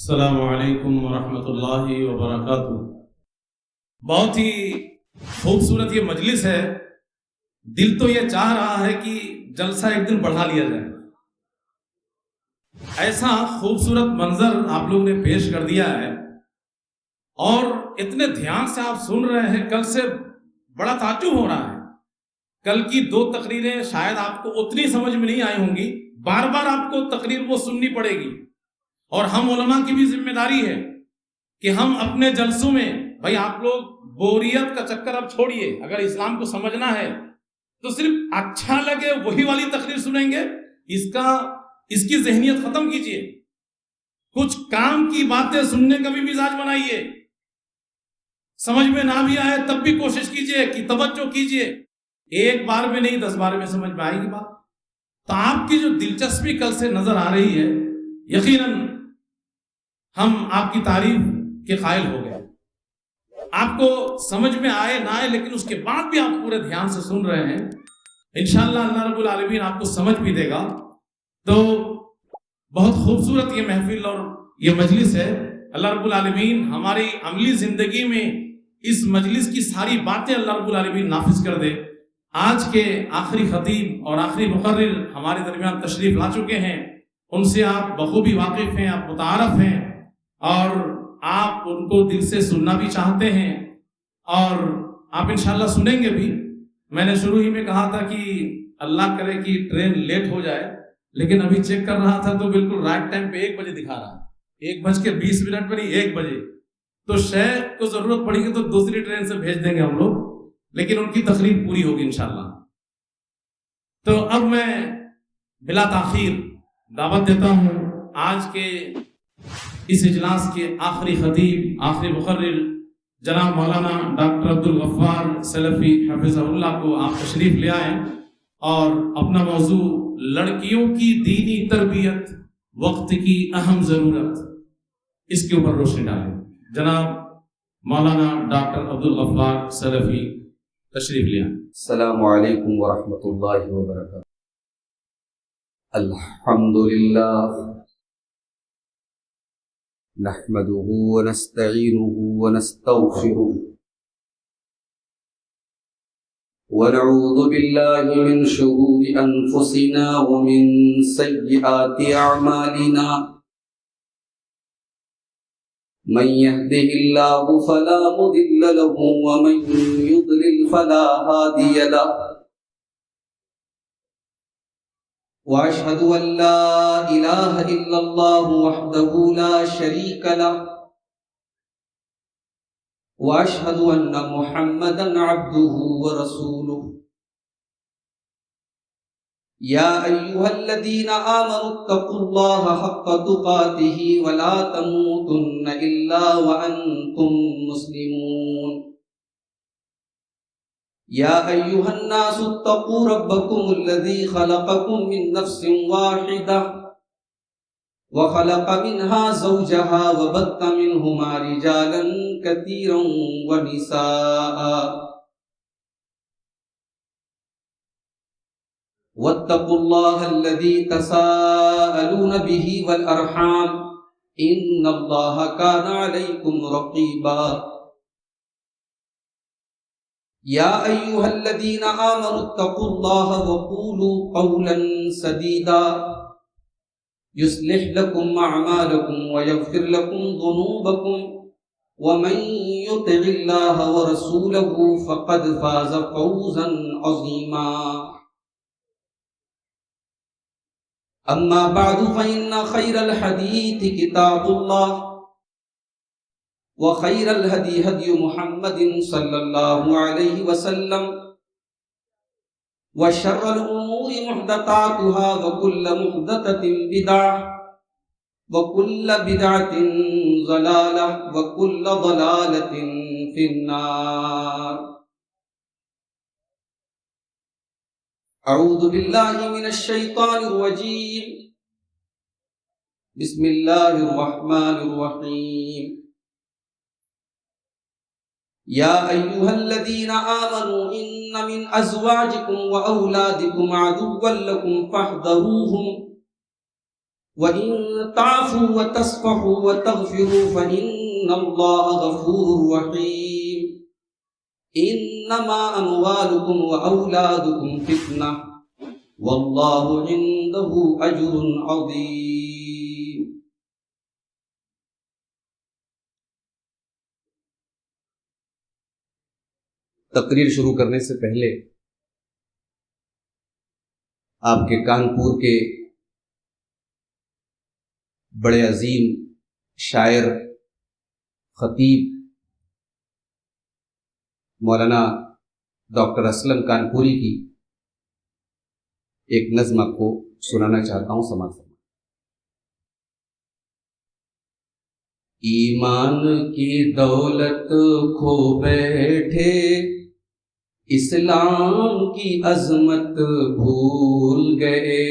السلام علیکم ورحمۃ اللہ وبرکاتہ۔ بہت ہی خوبصورت یہ مجلس ہے۔ دل تو یہ چاہ رہا ہے کہ جلسہ ایک دن بڑھا لیا جائے۔ ایسا خوبصورت منظر آپ لوگ نے پیش کر دیا ہے اور اتنے دھیان سے آپ سن رہے ہیں، کل سے بڑا تعجب ہو رہا ہے۔ کل کی 2 تقریریں شاید آپ کو اتنی سمجھ میں نہیں آئی ہوں گی، بار بار آپ کو تقریر وہ سننی پڑے گی۔ اور ہم علماء کی بھی ذمہ داری ہے کہ ہم اپنے جلسوں میں، بھائی آپ لوگ بوریت کا چکر اب چھوڑیے، اگر اسلام کو سمجھنا ہے تو صرف اچھا لگے وہی والی تقریر سنیں گے، اس کی ذہنیت ختم کیجئے۔ کچھ کام کی باتیں سننے کا بھی مزاج بنائیے۔ سمجھ میں نہ بھی آئے تب بھی کوشش کیجئے کہ توجہ کیجئے۔ ایک بار میں نہیں 10 بار میں سمجھ میں آئے گی بات۔ تو آپ کی جو دلچسپی کل سے نظر آ رہی ہے، یقیناً ہم آپ کی تعریف کے قائل ہو گئے۔ آپ کو سمجھ میں آئے نہ آئے، لیکن اس کے بعد بھی آپ پورے دھیان سے سن رہے ہیں۔ انشاءاللہ اللہ رب العالمین آپ کو سمجھ بھی دے گا۔ تو بہت خوبصورت یہ محفل اور یہ مجلس ہے۔ اللہ رب العالمین ہماری عملی زندگی میں اس مجلس کی ساری باتیں اللہ رب العالمین نافذ کر دے۔ آج کے آخری خطیب اور آخری مقرر ہمارے درمیان تشریف لا چکے ہیں، ان سے آپ بخوبی واقف ہیں، آپ متعارف ہیں اور آپ ان کو دل سے سننا بھی چاہتے ہیں اور آپ انشاءاللہ سنیں گے بھی۔ میں نے شروع ہی میں کہا تھا کہ اللہ کرے کہ ٹرین لیٹ ہو جائے، لیکن ابھی چیک کر رہا تھا تو بالکل رائٹ ٹائم پہ 1 بجے دکھا رہا ہے، 1:20 پہ نہیں 1 بجے۔ تو شیخ کو ضرورت پڑی گی تو دوسری ٹرین سے بھیج دیں گے ہم لوگ، لیکن ان کی تقریر پوری ہوگی انشاءاللہ۔ تو اب میں بلا تاخیر دعوت دیتا ہوں آج کے اس اجلاس کے آخری خطیب، آخری مقرر جناب مولانا ڈاکٹر عبدالغفار سلفی حفظہ اللہ کو۔ آپ تشریف لے آئیں اور اپنا موضوع لڑکیوں کی دینی تربیت، وقت کی اہم ضرورت، اس کے اوپر روشنی ڈالیں۔ جناب مولانا ڈاکٹر عبدالغفار سلفی تشریف لے آئیں۔ السلام علیکم ورحمۃ اللہ وبرکاتہ۔ الحمدللہ نحمده ونستعینه ونستغفره ونعوذ باللہ من شرور انفسنا ومن سیئات اعمالنا، من يهده الله فلا مضل له ومن يضلل فلا هادي له، وأشهد أن لا إله إلا الله وحده لا شريك له، وأشهد أن محمدا عبده ورسوله، يا أيها الذين آمنوا اتقوا الله حق تقاته ولا تموتن إلا وأنتم مسلمون، يا أيها الناس اتقوا ربكم الذي خلقكم من نفس واحدة وخلق منها زوجها وبث منهما رجالا كثيرا ونساء، واتقوا الله الذي تساءلون به والأرحام إن الله كان عليكم رقيبا، يا أيها الذين آمنوا اتقوا الله وقولوا قولا سديدا يصلح لكم أعمالكم ويغفر لكم ذنوبكم، ومن يطع الله ورسوله فقد فاز فوزا عظيما، أما بعد فإن خير الحديث كتاب الله، وخير الهدي هدي محمد صلى الله عليه وسلم، وشر الأمور محدثاتها وكل محدثة بدعة وكل بدعة ضلالة وكل ضلالة في النار۔ أعوذ بالله من الشيطان الرجيم، بسم الله الرحمن الرحيم، يا أيها الذين آمنوا إن من أزواجكم وأولادكم عدوا لكم فاحذروهم وَإِن تَعْفُوا وَتَصْفَحُوا وَتَغْفِرُوا فَإِنَّ اللَّهَ غَفُورٌ رَحِيمٌ إِنَّمَا أَمْوَالُكُمْ وَأَوْلَادُكُمْ فِتْنَةٌ وَاللَّهُ عِندَهُ أَجْرٌ عَظِيمٌ۔ تقریر شروع کرنے سے پہلے آپ کے کانپور کے بڑے عظیم شاعر خطیب مولانا ڈاکٹر اسلم کانپوری کی ایک نظم آپ کو سنانا چاہتا ہوں، سماعت فرمائیں۔ ایمان کی دولت کھو بیٹھے، اسلام کی عظمت بھول گئے،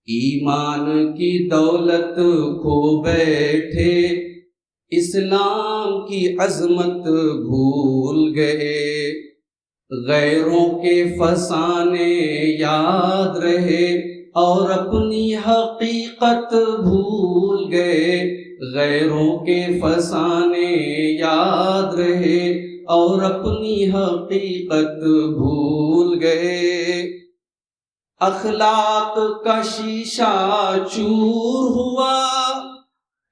ایمان کی دولت کھو بیٹھے، اسلام کی عظمت بھول گئے، غیروں کے فسانے یاد رہے اور اپنی حقیقت بھول گئے، غیروں کے فسانے یاد رہے اور اپنی حقیقت بھول گئے، اخلاق کا شیشہ چور ہوا،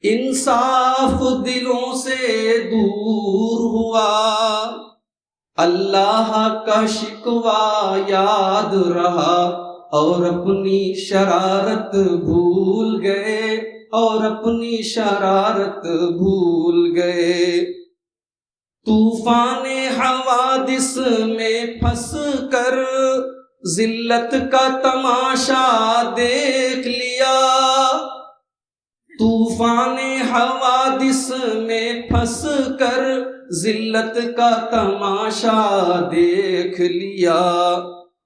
انصاف دلوں سے دور ہوا، اللہ کا شکوہ یاد رہا اور اپنی شرارت بھول گئے، اور اپنی شرارت بھول گئے، طوفان حوادث میں پھنس کر ذلت کا تماشا دیکھ لیا، طوفان حوادث میں پھنس کر ذلت کا تماشا دیکھ لیا،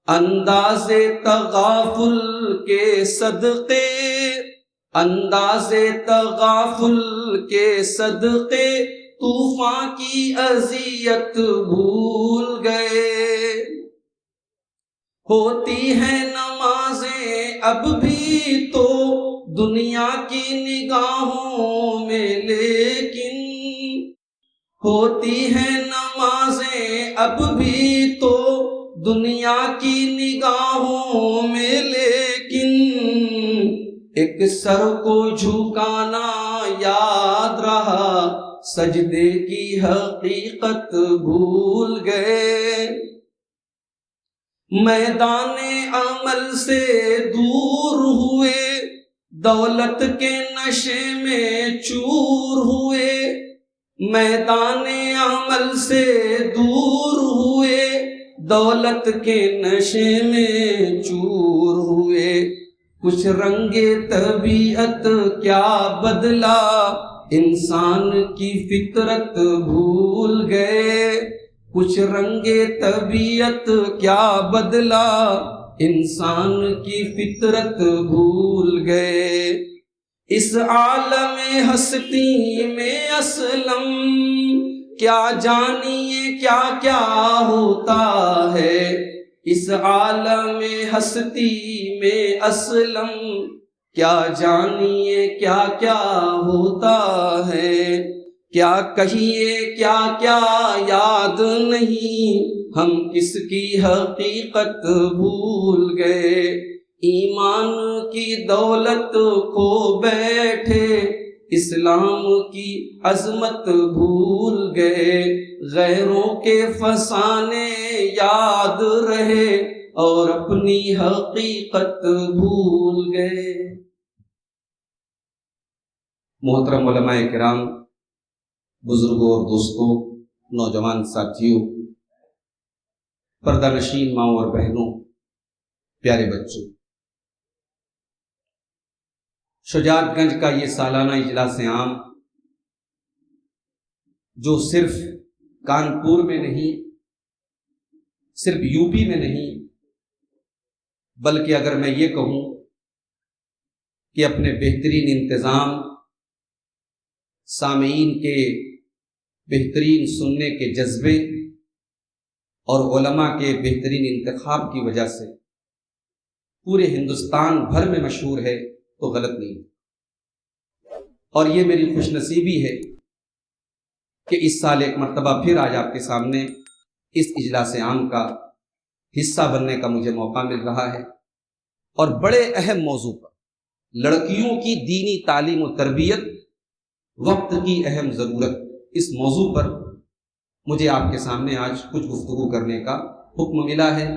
انداز تغافل کے صدقے، انداز تغافل کے صدقے طوفان کی اذیت بھول گئے، ہوتی ہیں نمازیں اب بھی تو دنیا کی نگاہوں میں، لیکن ہوتی ہیں نمازیں اب بھی تو دنیا کی نگاہوں میں، لیکن ایک سر کو جھکانا یاد رہا، سجدے کی حقیقت بھول گئے، میدان عمل سے دور ہوئے، دولت کے نشے میں چور ہوئے، میدان عمل سے دور ہوئے، دولت کے نشے میں چور ہوئے، کچھ رنگ طبیعت کیا بدلا، انسان کی فطرت بھول گئے، کچھ رنگ طبیعت کیا بدلا، انسان کی فطرت بھول گئے، اس عالم ہستی میں اسلم کیا جانیے کیا کیا ہوتا ہے، اس عالم ہستی میں اسلم کیا جانیے کیا کیا ہوتا ہے، کیا کہیے کیا کیا یاد نہیں، ہم کس کی حقیقت بھول گئے، ایمان کی دولت کھو بیٹھے، اسلام کی عظمت بھول گئے، غیروں کے فسانے یاد رہے اور اپنی حقیقت بھول گئے۔ محترم علماء کرام، بزرگوں اور دوستوں، نوجوان ساتھیوں، پردہ نشین ماؤں اور بہنوں، پیارے بچوں، شجاعت گنج کا یہ سالانہ اجلاس عام جو صرف کانپور میں نہیں، صرف یو پی میں نہیں، بلکہ اگر میں یہ کہوں کہ اپنے بہترین انتظام، سامعین کے بہترین سننے کے جذبے اور علماء کے بہترین انتخاب کی وجہ سے پورے ہندوستان بھر میں مشہور ہے تو غلط نہیں. اور یہ میری خوش نصیبی ہے کہ اس سال ایک مرتبہ پھر آج آپ کے سامنے اس اجلاس عام کا حصہ بننے کا مجھے موقع مل رہا ہے، اور بڑے اہم موضوع پر، لڑکیوں کی دینی تعلیم و تربیت، وقت کی اہم ضرورت، اس موضوع پر مجھے آپ کے سامنے آج کچھ گفتگو کرنے کا حکم ملا ہے.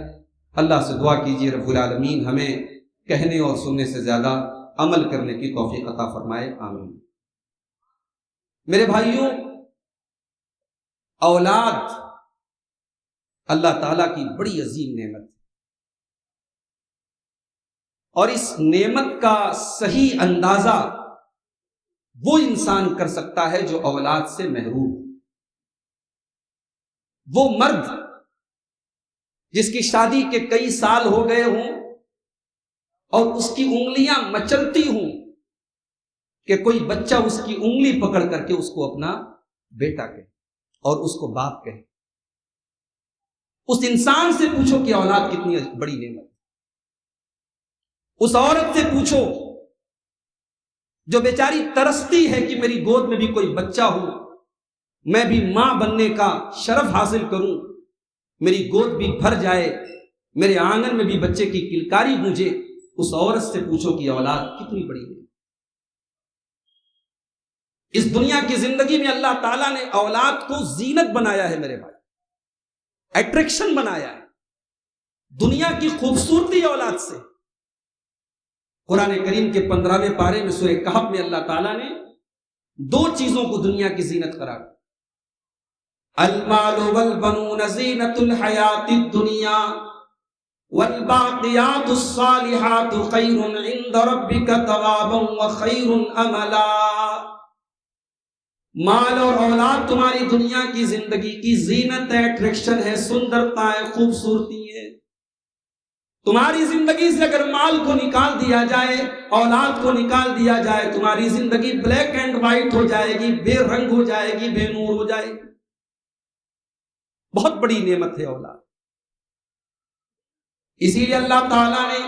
اللہ سے دعا کیجیے رب العالمین ہمیں کہنے اور سننے سے زیادہ عمل کرنے کی توفیق عطا فرمائے، آمین. میرے بھائیوں، اولاد اللہ تعالیٰ کی بڑی عظیم نعمت ہے، اور اس نعمت کا صحیح اندازہ وہ انسان کر سکتا ہے جو اولاد سے محروم. وہ مرد جس کی شادی کے کئی سال ہو گئے ہوں اور اس کی انگلیاں مچلتی ہوں کہ کوئی بچہ اس کی انگلی پکڑ کر کے اس کو اپنا بیٹا کہے اور اس کو باپ کہے. اس انسان سے پوچھو کہ اولاد کتنی بڑی نعمت. اس عورت سے پوچھو جو بیچاری ترستی ہے کہ میری گود میں بھی کوئی بچہ ہو، میں بھی ماں بننے کا شرف حاصل کروں، میری گود بھی بھر جائے، میرے آنگن میں بھی بچے کی کلکاری گونجے. اس عورت سے پوچھو کہ اولاد کتنی بڑی ہے. اس دنیا کی زندگی میں اللہ تعالیٰ نے اولاد کو زینت بنایا ہے میرے بھائی، اٹریکشن بنایا ہے. دنیا کی خوبصورتی اولاد سے. قرآن کریم کے 15ویں پارے میں سورہ کہف میں اللہ تعالیٰ نے 2 چیزوں کو دنیا کی زینت قرار دیا. المال والبنون زینۃ الحیات الدنیا والباقیات الصالحات خیر عند ربک ثوابا وخیر املا. مال اور اولاد تمہاری دنیا کی زندگی کی زینت ہے، اٹریکشن ہے، سندرتا ہے، خوبصورتی ہے. تمہاری زندگی سے اگر مال کو نکال دیا جائے، اولاد کو نکال دیا جائے، تمہاری زندگی بلیک اینڈ وائٹ ہو جائے گی، بے رنگ ہو جائے گی، بے نور ہو جائے گی. بہت بڑی نعمت ہے اولاد. اسی لیے اللہ تعالیٰ نے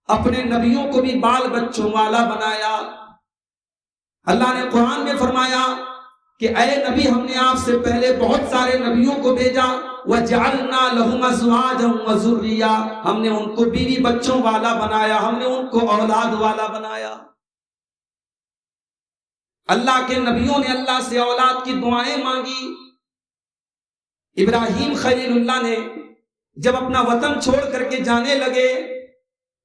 اپنے نبیوں کو بھی بال بچوں والا بنایا. اللہ نے قرآن میں فرمایا کہ اے نبی، ہم نے آپ سے پہلے بہت سارے نبیوں کو بھیجا، وَجَعَلْنَا لَهُمْ أَزْوَاجًا وَذُرِّيَّةً، ہم نے ان کو بیوی بچوں والا بنایا، ہم نے ان کو اولاد والا بنایا. اللہ کے نبیوں نے اللہ سے اولاد کی دعائیں مانگی. ابراہیم خلیل اللہ نے جب اپنا وطن چھوڑ کر کے جانے لگے،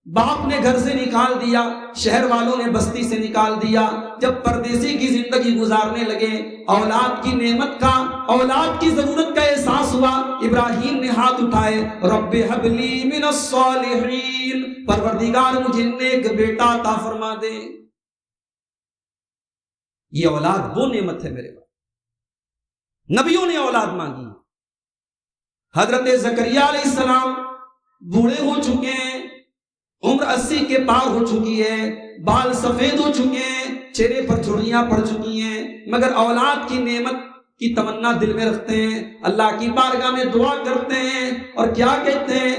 باپ نے گھر سے نکال دیا، شہر والوں نے بستی سے نکال دیا. جب پردیسی کی زندگی گزارنے لگے، اولاد کی نعمت کا، اولاد کی ضرورت کا احساس ہوا. ابراہیم نے ہاتھ اٹھائے، رب ہب لی من الصالحین، پروردگار مجھے نیک بیٹا عطا فرما دے. یہ اولاد وہ نعمت ہے میرے بھائی. نبیوں نے اولاد مانگی. حضرت زکریا علیہ السلام بوڑھے ہو چکے ہیں، عمر 80 کے پار ہو چکی ہے، بال سفید ہو چکے ہیں، چہرے پر جھریاں پڑ چکی ہیں، مگر اولاد کی نعمت کی تمنا دل میں رکھتے ہیں، اللہ کی بارگاہ میں دعا کرتے ہیں، اور کیا کہتے ہیں؟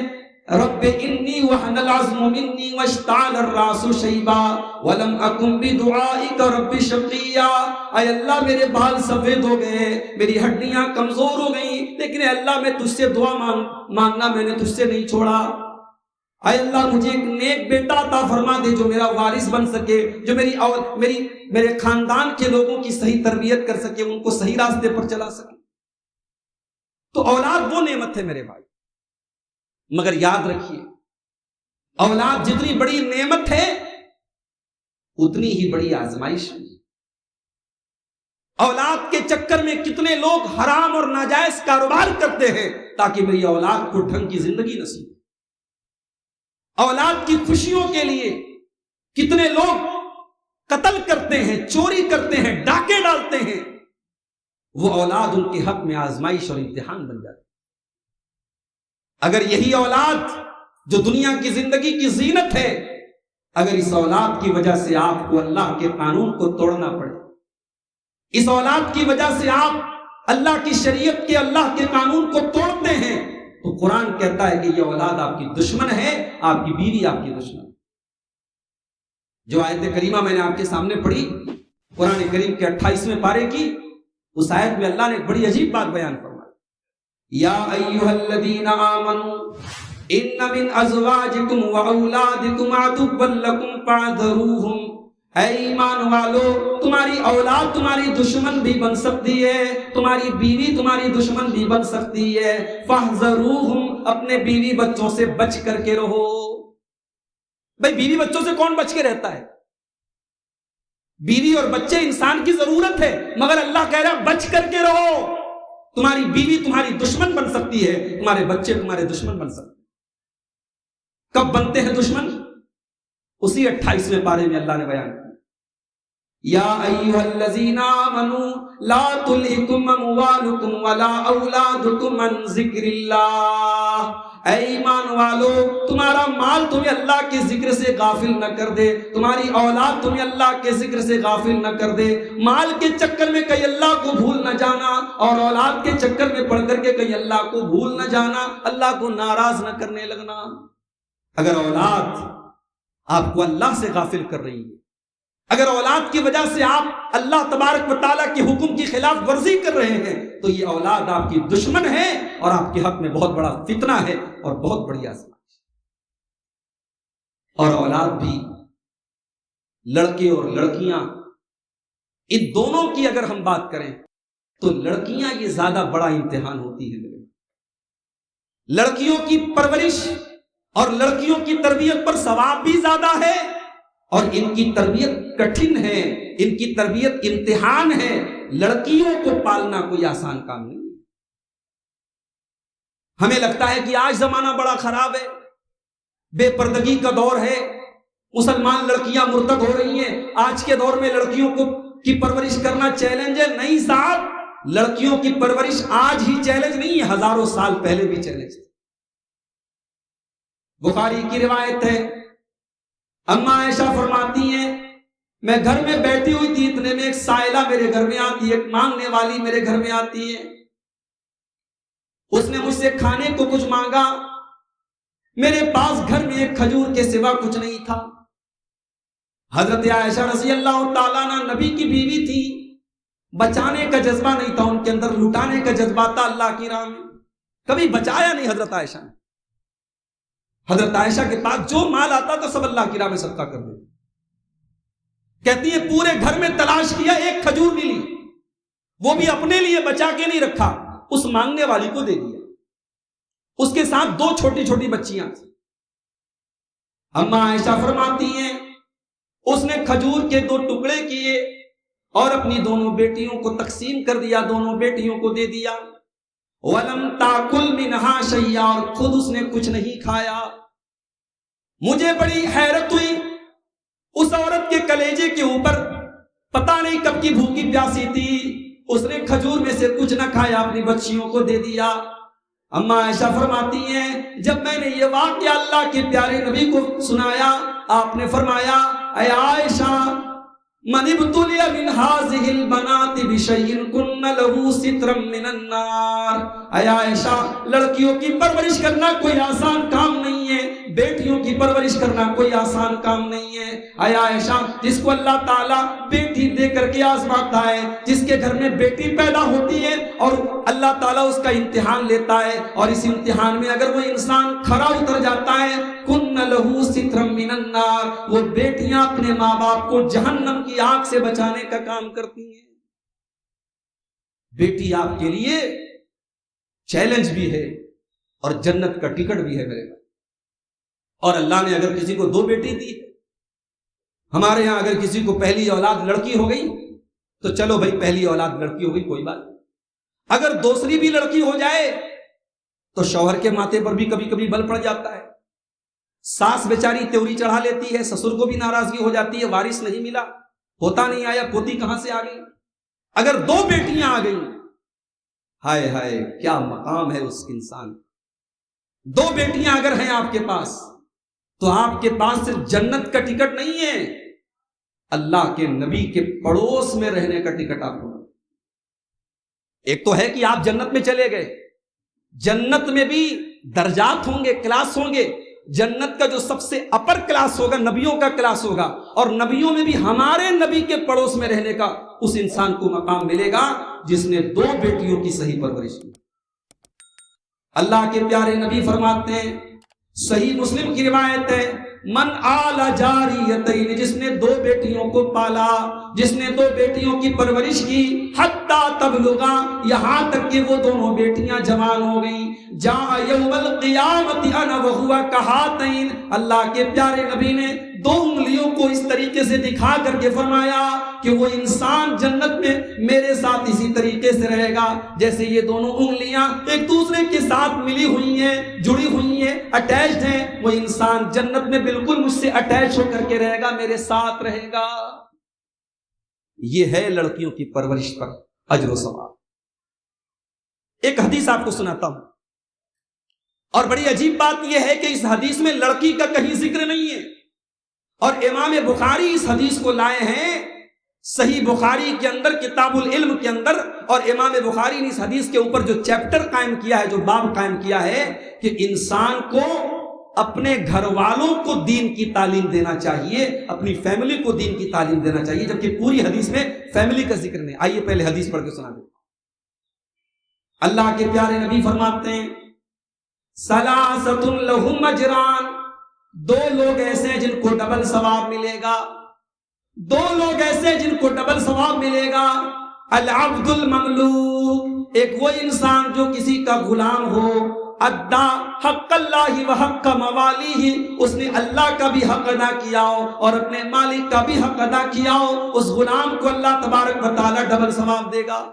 رب انی وحن العظم منی واشتعل الراس شیبا ولم اکن بدعائک رب شقیا. اے اللہ، میرے بال سفید ہو گئے، میری ہڈیاں کمزور ہو گئیں، لیکن اے اللہ میں تجھ سے دعا مانگنا میں نے تجھ سے نہیں چھوڑا. اے اللہ، مجھے ایک نیک بیٹا عطا فرما دے جو میرا وارث بن سکے، جو میرے خاندان کے لوگوں کی صحیح تربیت کر سکے، ان کو صحیح راستے پر چلا سکے. تو اولاد وہ نعمت ہے میرے بھائی. مگر یاد رکھیے، اولاد جتنی بڑی نعمت ہے اتنی ہی بڑی آزمائش ہے. اولاد کے چکر میں کتنے لوگ حرام اور ناجائز کاروبار کرتے ہیں تاکہ میری اولاد کو ڈھنگ کی زندگی نصیب ہو. اولاد کی خوشیوں کے لیے کتنے لوگ قتل کرتے ہیں، چوری کرتے ہیں، ڈاکے ڈالتے ہیں. وہ اولاد ان کے حق میں آزمائش اور امتحان بن جاتی. اگر یہی اولاد جو دنیا کی زندگی کی زینت ہے، اگر اس اولاد کی وجہ سے آپ کو اللہ کے قانون کو توڑنا پڑے، اس اولاد کی وجہ سے آپ اللہ کی شریعت کے، اللہ کے قانون کو توڑتے ہیں، تو قرآن کہتا ہے کہ یہ اولاد آپ کی دشمن ہے، آپ کی بیوی آپ کی دشمن. جو آیت کریمہ میں نے آپ کے سامنے پڑھی قرآن کریم کے 28ویں پارے کی، اس آیت میں اللہ نے ایک بڑی عجیب بات بیان فرمائی. یا ایھا الذین آمنوا ان من ازواجکم واولادکم عدوا لکم فاحذروہم. اے ایمان والو، تمہاری اولاد تمہاری دشمن بھی بن سکتی ہے، تمہاری بیوی تمہاری دشمن بھی بن سکتی ہے. فاحذروہم، اپنے بیوی بچوں سے بچ کر کے رہو. بھائی بیوی بچوں سے کون بچ کے رہتا ہے؟ بیوی اور بچے انسان کی ضرورت ہے، مگر اللہ کہہ رہا ہے بچ کر کے رہو. تمہاری بیوی تمہاری دشمن بن سکتی ہے، تمہارے بچے تمہارے دشمن بن سکتے ہیں. کب بنتے ہیں دشمن؟ اسی 28ویں پارے میں اللہ نے بیان کیا. یا ایھا الذین آمنوا لا تلھکم اموالکم ولا اولادکم عن ذکر اللہ. اے ایمان والو، تمہارا مال تمہیں اللہ کے ذکر سے غافل نہ کر دے، تمہاری اولاد تمہیں اللہ کے ذکر سے غافل نہ کر دے. مال کے چکر میں کہیں اللہ کو بھول نہ جانا، اور اولاد کے چکر میں پڑ کر کے کہیں اللہ کو بھول نہ جانا، اللہ کو ناراض نہ کرنے لگنا. اگر اولاد آپ کو اللہ سے غافل کر رہی ہے، اگر اولاد کی وجہ سے آپ اللہ تبارک و تعالیٰ کے حکم کی خلاف ورزی کر رہے ہیں، تو یہ اولاد آپ کی دشمن ہے اور آپ کے حق میں بہت بڑا فتنہ ہے اور بہت بڑی آزمائش. اور اولاد بھی، لڑکے اور لڑکیاں، ان دونوں کی اگر ہم بات کریں تو لڑکیاں یہ زیادہ بڑا امتحان ہوتی ہے. لڑکیوں کی پرورش اور لڑکیوں کی تربیت پر ثواب بھی زیادہ ہے، اور ان کی تربیت کٹھن ہے، ان کی تربیت امتحان ہے. لڑکیوں کو پالنا کوئی آسان کام نہیں. ہمیں لگتا ہے کہ آج زمانہ بڑا خراب ہے، بے پردگی کا دور ہے، مسلمان لڑکیاں مرتد ہو رہی ہیں، آج کے دور میں لڑکیوں کی پرورش کرنا چیلنج ہے. نہیں صاحب، لڑکیوں کی پرورش آج ہی چیلنج نہیں ہے، ہزاروں سال پہلے بھی چیلنج تھی. بخاری کی روایت ہے، اماں عائشہ فرماتی ہیں میں گھر میں بیٹھی ہوئی تھی، اتنے میں ایک سائلہ میرے گھر میں آتی ہے، ایک مانگنے والی میرے گھر میں آتی ہے. اس نے مجھ سے کھانے کو کچھ مانگا. میرے پاس گھر میں ایک کھجور کے سوا کچھ نہیں تھا. حضرت عائشہ رضی اللہ تعالیٰ عنہ نبی کی بیوی تھی، بچانے کا جذبہ نہیں تھا ان کے اندر، لٹانے کا جذبہ تھا اللہ کی راہ میں. کبھی بچایا نہیں حضرت عائشہ نے. حضرت عائشہ کے پاس جو مال آتا تو سب اللہ کی راہ میں صدقہ کر دیتے. کہتی ہے پورے گھر میں تلاش کیا، ایک کھجور ملی، وہ بھی اپنے لیے بچا کے نہیں رکھا، اس مانگنے والی کو دے دیا. اس کے ساتھ 2 چھوٹی چھوٹی بچیاں تھیں. اماں عائشہ فرماتی ہیں اس نے کھجور کے 2 ٹکڑے کیے اور اپنی دونوں بیٹیوں کو تقسیم کر دیا، دونوں بیٹیوں کو دے دیا. وَلَمْ تَأْكُلْ مِنْهَا شَيْئًا، اور خود اس نے کچھ نہیں کھایا. مجھے بڑی حیرت ہوئی، اس عورت کے کلیجے کے اوپر پتہ نہیں کب کی بھوکی پیاسی تھی، اس نے کھجور میں سے کچھ نہ کھایا، اپنی بچیوں کو دے دیا. اماں عائشہ فرماتی ہیں جب میں نے یہ واقعہ اللہ کے پیارے نبی کو سنایا، آپ نے فرمایا اے عائشہ من ابتلی من هذه البنات بشيء كن له سترا من النار. اے عائشہ، لڑکیوں کی پرورش کرنا کوئی آسان کام نہیں ہے، بیٹیوں کی پرورش کرنا کوئی آسان کام نہیں ہے. اے عائشہ، جس کو اللہ تعالیٰ بیٹی دے کر کے آزماتا ہے، جس کے گھر میں بیٹی پیدا ہوتی ہے اور اللہ تعالیٰ اس کا امتحان لیتا ہے، اور اس امتحان میں اگر وہ انسان کھرا اتر جاتا ہے، کن لہو سترم من النار، وہ بیٹیاں اپنے ماں باپ کو جہنم کی آگ سے بچانے کا کام کرتی ہیں. بیٹی آپ کے لیے چیلنج بھی ہے اور جنت کا ٹکٹ بھی ہے میرے بھائی. اور اللہ نے اگر کسی کو 2 بیٹی دی، ہمارے ہاں اگر کسی کو پہلی اولاد لڑکی ہو گئی تو چلو بھائی پہلی اولاد لڑکی ہو گئی کوئی بات نہیں. اگر دوسری بھی لڑکی ہو جائے تو شوہر کے ماتھے پر بھی کبھی کبھی بل پڑ جاتا ہے. ساس بیچاری تیوری چڑھا لیتی ہے، سسر کو بھی ناراضگی ہو جاتی ہے، وارث نہیں ملا، ہوتا نہیں آیا، پوتی کہاں سے آ گئی. اگر 2 بیٹیاں آ گئیں، ہائے ہائے کیا مقام ہے اس انسان. 2 بیٹیاں اگر ہیں آپ کے پاس تو آپ کے پاس صرف جنت کا ٹکٹ نہیں ہے، اللہ کے نبی کے پڑوس میں رہنے کا ٹکٹ آپ کو. ایک تو ہے کہ آپ جنت میں چلے گئے، جنت میں بھی درجات ہوں گے، کلاس ہوں گے، جنت کا جو سب سے اپر کلاس ہوگا نبیوں کا کلاس ہوگا، اور نبیوں میں بھی ہمارے نبی کے پڑوس میں رہنے کا اس انسان کو مقام ملے گا جس نے 2 بیٹیوں کی صحیح پرورش کی۔ اللہ کے پیارے نبی فرماتے ہیں، صحیح مسلم کی روایت ہے، من آل جاریتین، جس نے 2 بیٹیوں کو پالا، جس نے 2 بیٹیوں کی پرورش کی، حتی تبلغا، یہاں تک کہ وہ دونوں بیٹیاں جوان ہو گئیں، جاء یوم القیامت انا وہو کہاتین، اللہ کے پیارے نبی نے 2 انگلیوں کو اس طریقے سے دکھا کر کے فرمایا کہ وہ انسان جنت میں میرے ساتھ اسی طریقے سے رہے گا جیسے یہ دونوں انگلیاں ایک دوسرے کے ساتھ ملی ہوئی ہیں، جڑی ہوئی ہیں، اٹیچڈ ہیں، وہ انسان جنت میں بالکل مجھ سے اٹیچ ہو کر کے رہے گا، میرے ساتھ رہے گا۔ یہ ہے لڑکیوں کی پرورش پر اجر و ثواب۔ ایک حدیث آپ کو سناتا ہوں، اور بڑی عجیب بات یہ ہے کہ اس حدیث میں لڑکی کا کہیں ذکر نہیں ہے، اور امام بخاری اس حدیث کو لائے ہیں صحیح بخاری کے اندر کتاب العلم کے اندر، اور امام بخاری نے اس حدیث کے اوپر جو چیپٹر قائم کیا ہے، جو باب قائم کیا ہے کہ انسان کو اپنے گھر والوں کو دین کی تعلیم دینا چاہیے، اپنی فیملی کو دین کی تعلیم دینا چاہیے، جبکہ پوری حدیث میں فیملی کا ذکر نہیں۔ آئیے پہلے حدیث پڑھ کے سنا دیں۔ اللہ کے پیارے نبی فرماتے ہیں، ثلاثۃ لہم اجران، 2 لوگ ایسے ہیں جن کو ڈبل ثواب ملے گا، 2 لوگ ایسے ہیں جن کو ڈبل ثواب ملے گا۔ العبد المملوک، ایک وہ انسان جو کسی کا غلام ہو، ادا حق اللہ و حق موالیہ، اس نے اللہ کا بھی حق ادا کیا ہو اور اپنے مالک کا بھی حق ادا کیا ہو، اس غلام کو اللہ تبارک و تعالی ڈبل ثواب دے گا۔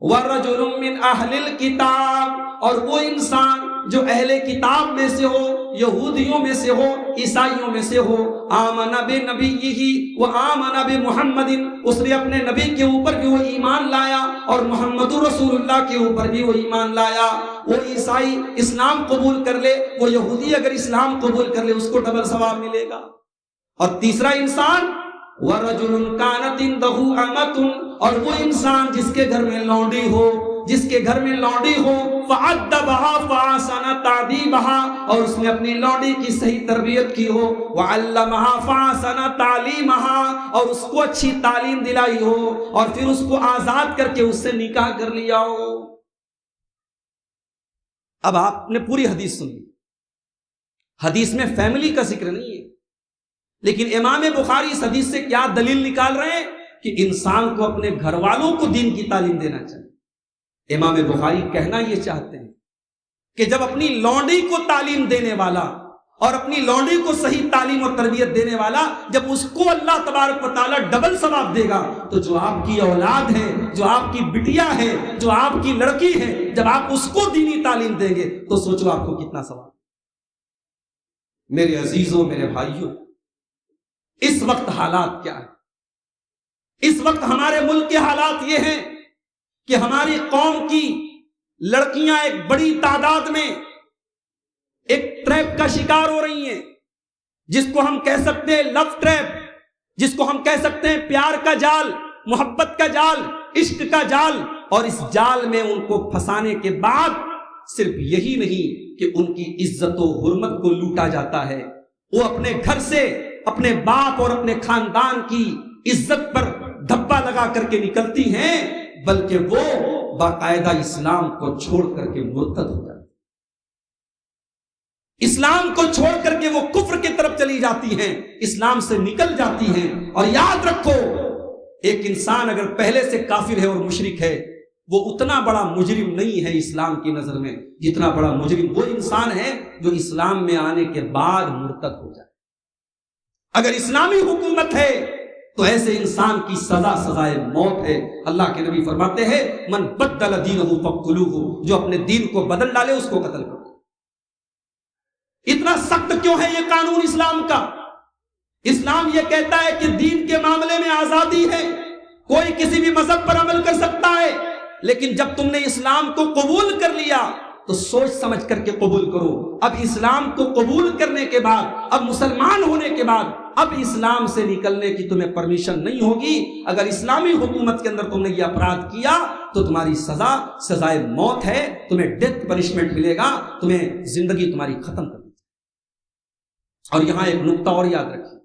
ورجل من اہل الکتاب، اور وہ انسان جو اہل کتاب میں سے ہو، یہودیوں میں سے ہو، عیسائیوں میں سے ہو، آمن بنبیہ و آمن بمحمد، اس نے اپنے نبی کے اوپر بھی وہ ایمان لایا اور محمد رسول اللہ کے اوپر بھی وہ ایمان لایا۔ وہ عیسائی اسلام قبول کر لے، وہ یہودی اگر اسلام قبول کر لے، اس کو ڈبل ثواب ملے گا۔ اور تیسرا انسان ورجل کانت عنده امۃ، اور وہ انسان جس کے گھر میں لونڈی ہو، جس کے گھر میں لونڈی ہو، فَعَدَّبَهَا فَأَحْسَنَ تَعْدِيبَهَا، اور اس نے اپنی لونڈی کی صحیح تربیت کی ہو، وَعَلَّمَهَا فَأَحْسَنَ تَعْلِيمَهَا، اور اس کو اچھی تعلیم دلائی ہو، اور پھر اس کو آزاد کر کے اس سے نکاح کر لیا ہو۔ اب آپ نے پوری حدیث سن لی، حدیث میں فیملی کا ذکر نہیں ہے، لیکن امام بخاری اس حدیث سے کیا دلیل نکال رہے ہیں کہ انسان کو اپنے گھر والوں کو دین کی تعلیم دینا چاہیے۔ امام بخاری کہنا یہ چاہتے ہیں کہ جب اپنی لونڈی کو تعلیم دینے والا اور اپنی لونڈی کو صحیح تعلیم اور تربیت دینے والا، جب اس کو اللہ تبارک و تعالیٰ ڈبل ثواب دے گا، تو جو آپ کی اولاد ہے، جو آپ کی بٹیا ہے، جو آپ کی لڑکی ہے، جب آپ اس کو دینی تعلیم دیں گے تو سوچو آپ کو کتنا ثواب۔ میرے عزیزوں، میرے بھائیوں، اس وقت حالات کیا ہے؟ اس وقت ہمارے ملک کے حالات یہ ہیں کہ ہماری قوم کی لڑکیاں ایک بڑی تعداد میں ایک ٹریپ کا شکار ہو رہی ہیں، جس کو ہم کہہ سکتے ہیں لو ٹریپ، جس کو ہم کہہ سکتے ہیں پیار کا جال، محبت کا جال، عشق کا جال، اور اس جال میں ان کو پھنسانے کے بعد صرف یہی نہیں کہ ان کی عزت و حرمت کو لوٹا جاتا ہے، وہ اپنے گھر سے اپنے باپ اور اپنے خاندان کی عزت پر دھبا لگا کر کے نکلتی ہیں، بلکہ وہ باقاعدہ اسلام کو چھوڑ کر کے مرتد ہو جاتی، اسلام کو چھوڑ کر کے وہ کفر کی طرف چلی جاتی ہیں، اسلام سے نکل جاتی ہیں۔ اور یاد رکھو، ایک انسان اگر پہلے سے کافر ہے اور مشرک ہے، وہ اتنا بڑا مجرم نہیں ہے اسلام کی نظر میں، جتنا بڑا مجرم وہ انسان ہے جو اسلام میں آنے کے بعد مرتد ہو جائے۔ اگر اسلامی حکومت ہے تو ایسے انسان کی سزا سزائے موت ہے۔ اللہ کے نبی فرماتے ہیں، من بدل دینہ فاقتلوہ، جو اپنے دین کو بدل ڈالے اس کو قتل کرو۔ اتنا سخت کیوں ہے یہ قانون اسلام کا؟ اسلام یہ کہتا ہے کہ دین کے معاملے میں آزادی ہے، کوئی کسی بھی مذہب پر عمل کر سکتا ہے، لیکن جب تم نے اسلام کو قبول کر لیا تو سوچ سمجھ کر کے قبول کرو۔ اب اسلام کو قبول کرنے کے بعد، اب مسلمان ہونے کے بعد، اب اسلام سے نکلنے کی تمہیں پرمیشن نہیں ہوگی۔ اگر اسلامی حکومت کے اندر تم نے یہ اپرادھ کیا تو تمہاری سزا سزائے موت ہے، تمہیں ڈیتھ پنشمنٹ ملے گا، تمہیں زندگی تمہاری ختم کر اور یہاں ایک نقطہ اور یاد رکھیے،